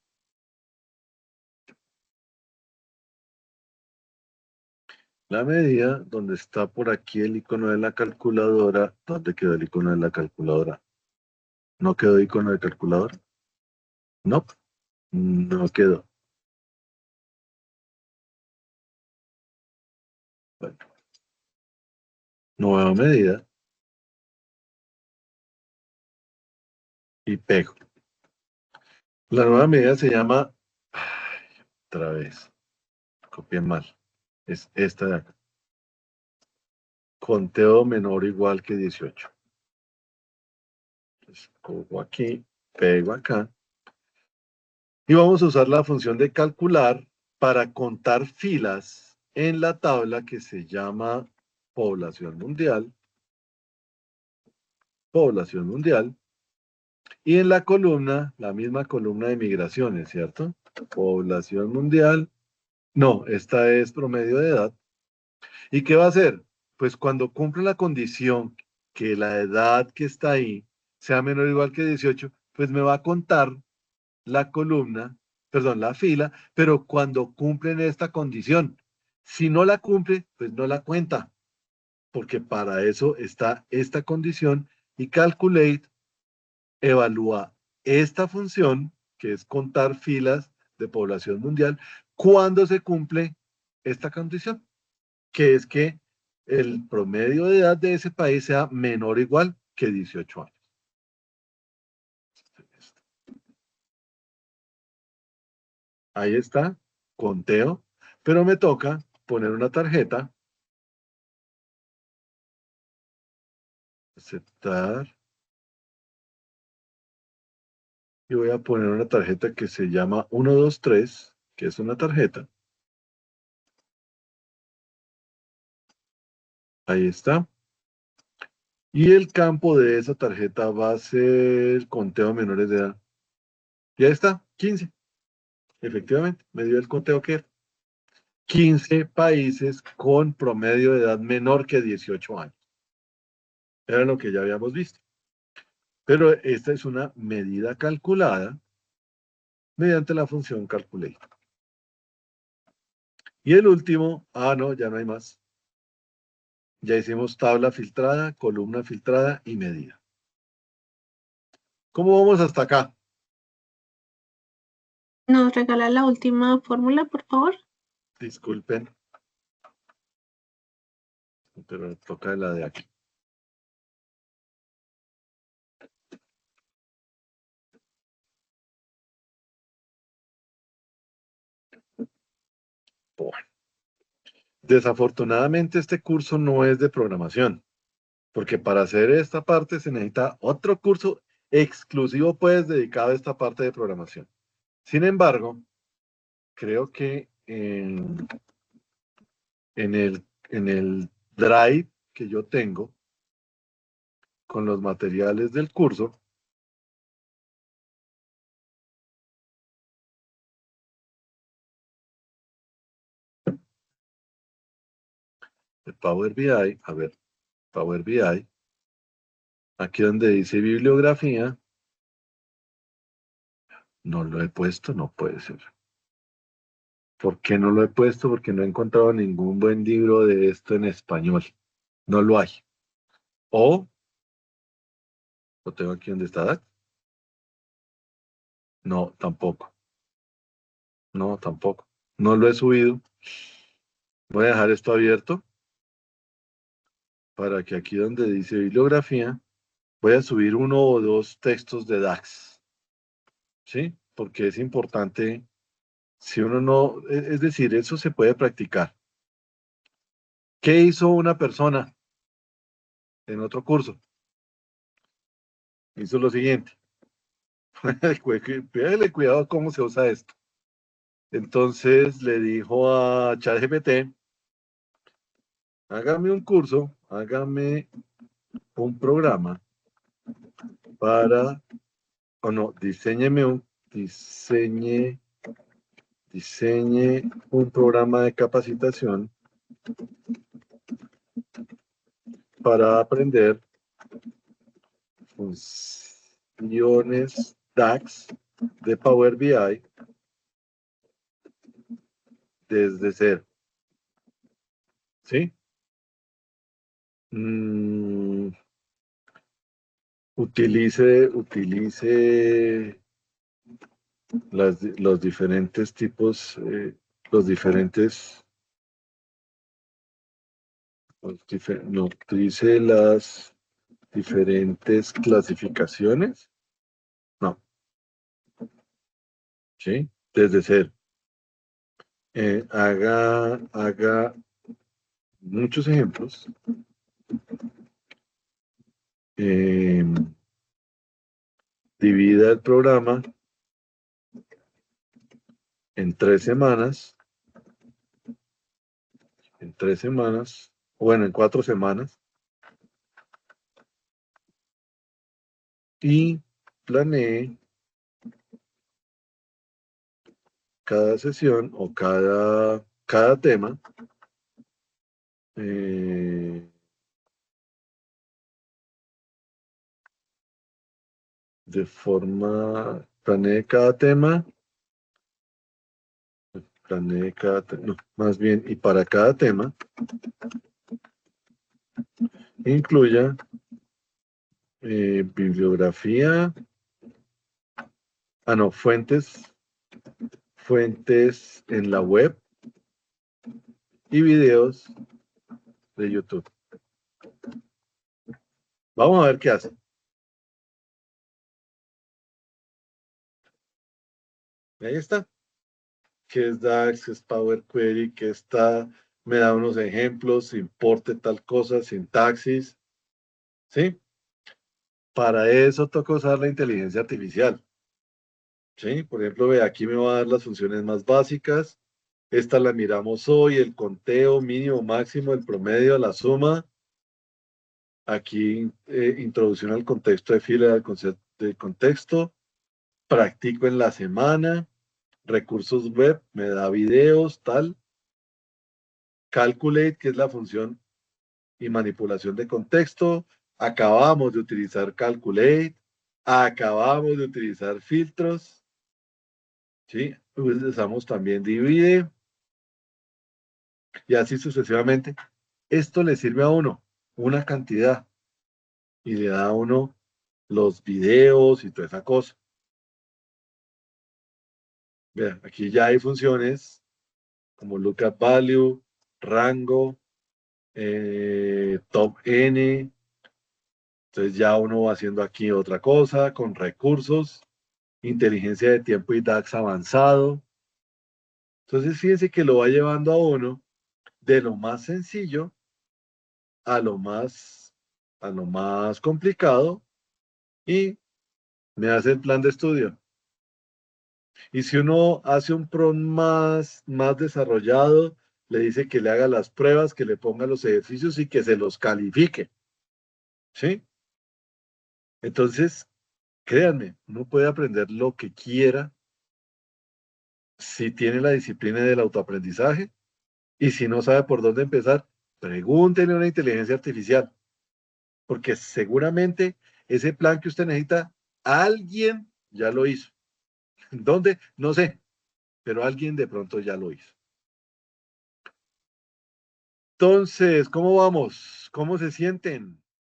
La medida, donde está por aquí el icono de la calculadora. ¿Dónde quedó el icono de la calculadora? ¿No quedó icono de calculadora? No, no quedó. Bueno, nueva medida y pego. La nueva medida se llama, ay, otra vez, copié mal. Es esta de acá. Conteo menor o igual que 18. Entonces, cojo aquí, pego acá. Y vamos a usar la función de calcular para contar filas en la tabla que se llama población mundial. Población mundial. Y en la columna, la misma columna de migraciones, ¿cierto? Población mundial. No, esta es promedio de edad. ¿Y qué va a hacer? Pues cuando cumple la condición que la edad que está ahí sea menor o igual que 18, pues me va a contar la columna, perdón, la fila, pero cuando cumplen esta condición. Si no la cumple, pues no la cuenta, porque para eso está esta condición y calculate evalúa esta función, que es contar filas de población mundial, cuando se cumple esta condición, que es que el promedio de edad de ese país sea menor o igual que 18 años. Ahí está, conteo, pero me toca poner una tarjeta, aceptar, y voy a poner una tarjeta que se llama 123, que es una tarjeta. Ahí está. Y el campo de esa tarjeta va a ser conteo de menores de edad. Y ahí está, 15. Efectivamente, me dio el conteo que era. 15 países con promedio de edad menor que 18 años. Era lo que ya habíamos visto. Pero esta es una medida calculada mediante la función calculate. Y el último, no, ya no hay más. Ya hicimos tabla filtrada, columna filtrada y medida. ¿Cómo vamos hasta acá? ¿Nos regala la última fórmula, por favor? Disculpen, pero toca la de aquí. Bueno. Desafortunadamente este curso no es de programación, porque para hacer esta parte se necesita otro curso exclusivo pues dedicado a esta parte de programación. Sin embargo, creo que en el drive que yo tengo con los materiales del curso, de Power BI, a ver, Power BI, aquí donde dice bibliografía, no lo he puesto, no puede ser. ¿Por qué no lo he puesto? Porque no he encontrado ningún buen libro de esto en español. No lo hay. O lo tengo aquí donde está DAX. No, tampoco. No, tampoco. No lo he subido. Voy a dejar esto abierto para que aquí donde dice bibliografía, voy a subir uno o dos textos de DAX. ¿Sí? Porque es importante, si uno no, es decir, eso se puede practicar. ¿Qué hizo una persona en otro curso? Hizo lo siguiente. Cuidado cómo se usa esto. Entonces le dijo a ChatGPT, hágame un curso, hágame un programa para, o no, diseñe un programa de capacitación para aprender funciones DAX de Power BI desde cero. ¿Sí? Utilice los diferentes tipos, no, utilice las diferentes clasificaciones. No, ¿sí? Desde cero. Haga muchos ejemplos. Divida el programa en 3 semanas. Bueno, en 4 semanas. Y planee cada sesión o cada tema de forma, planee cada tema, no, más bien, y para cada tema, incluya bibliografía, no, fuentes en la web y videos de YouTube. Vamos a ver qué hace. Ahí está. ¿Qué es DAX? ¿Qué es Power Query? ¿Qué está? Me da unos ejemplos, importe tal cosa, sintaxis. ¿Sí? Para eso toca usar la inteligencia artificial. ¿Sí? Por ejemplo, ve, aquí me va a dar las funciones más básicas. Esta la miramos hoy, el conteo mínimo, máximo, el promedio, la suma. Aquí introducción al contexto de fila del concepto de contexto. Practico en la semana. Recursos web, me da videos, tal. Calculate, que es la función y manipulación de contexto. Acabamos de utilizar Calculate. Acabamos de utilizar filtros. ¿Sí? Utilizamos también Divide. Y así sucesivamente. Esto le sirve a uno una cantidad y le da a uno los videos y toda esa cosa. Vean, aquí ya hay funciones como lookup value, rango, top n. Entonces ya uno va haciendo aquí otra cosa con recursos, inteligencia de tiempo y DAX avanzado. Entonces fíjense que lo va llevando a uno de lo más sencillo a lo más complicado y me hace el plan de estudio. Y si uno hace un prompt más desarrollado, le dice que le haga las pruebas, que le ponga los ejercicios y que se los califique. ¿Sí? Entonces, créanme, uno puede aprender lo que quiera si tiene la disciplina del autoaprendizaje y si no sabe por dónde empezar, pregúntenle a una inteligencia artificial, porque seguramente ese plan que usted necesita, alguien ya lo hizo. ¿Dónde? No sé, pero alguien de pronto ya lo hizo. Entonces, ¿cómo vamos? ¿Cómo se sienten?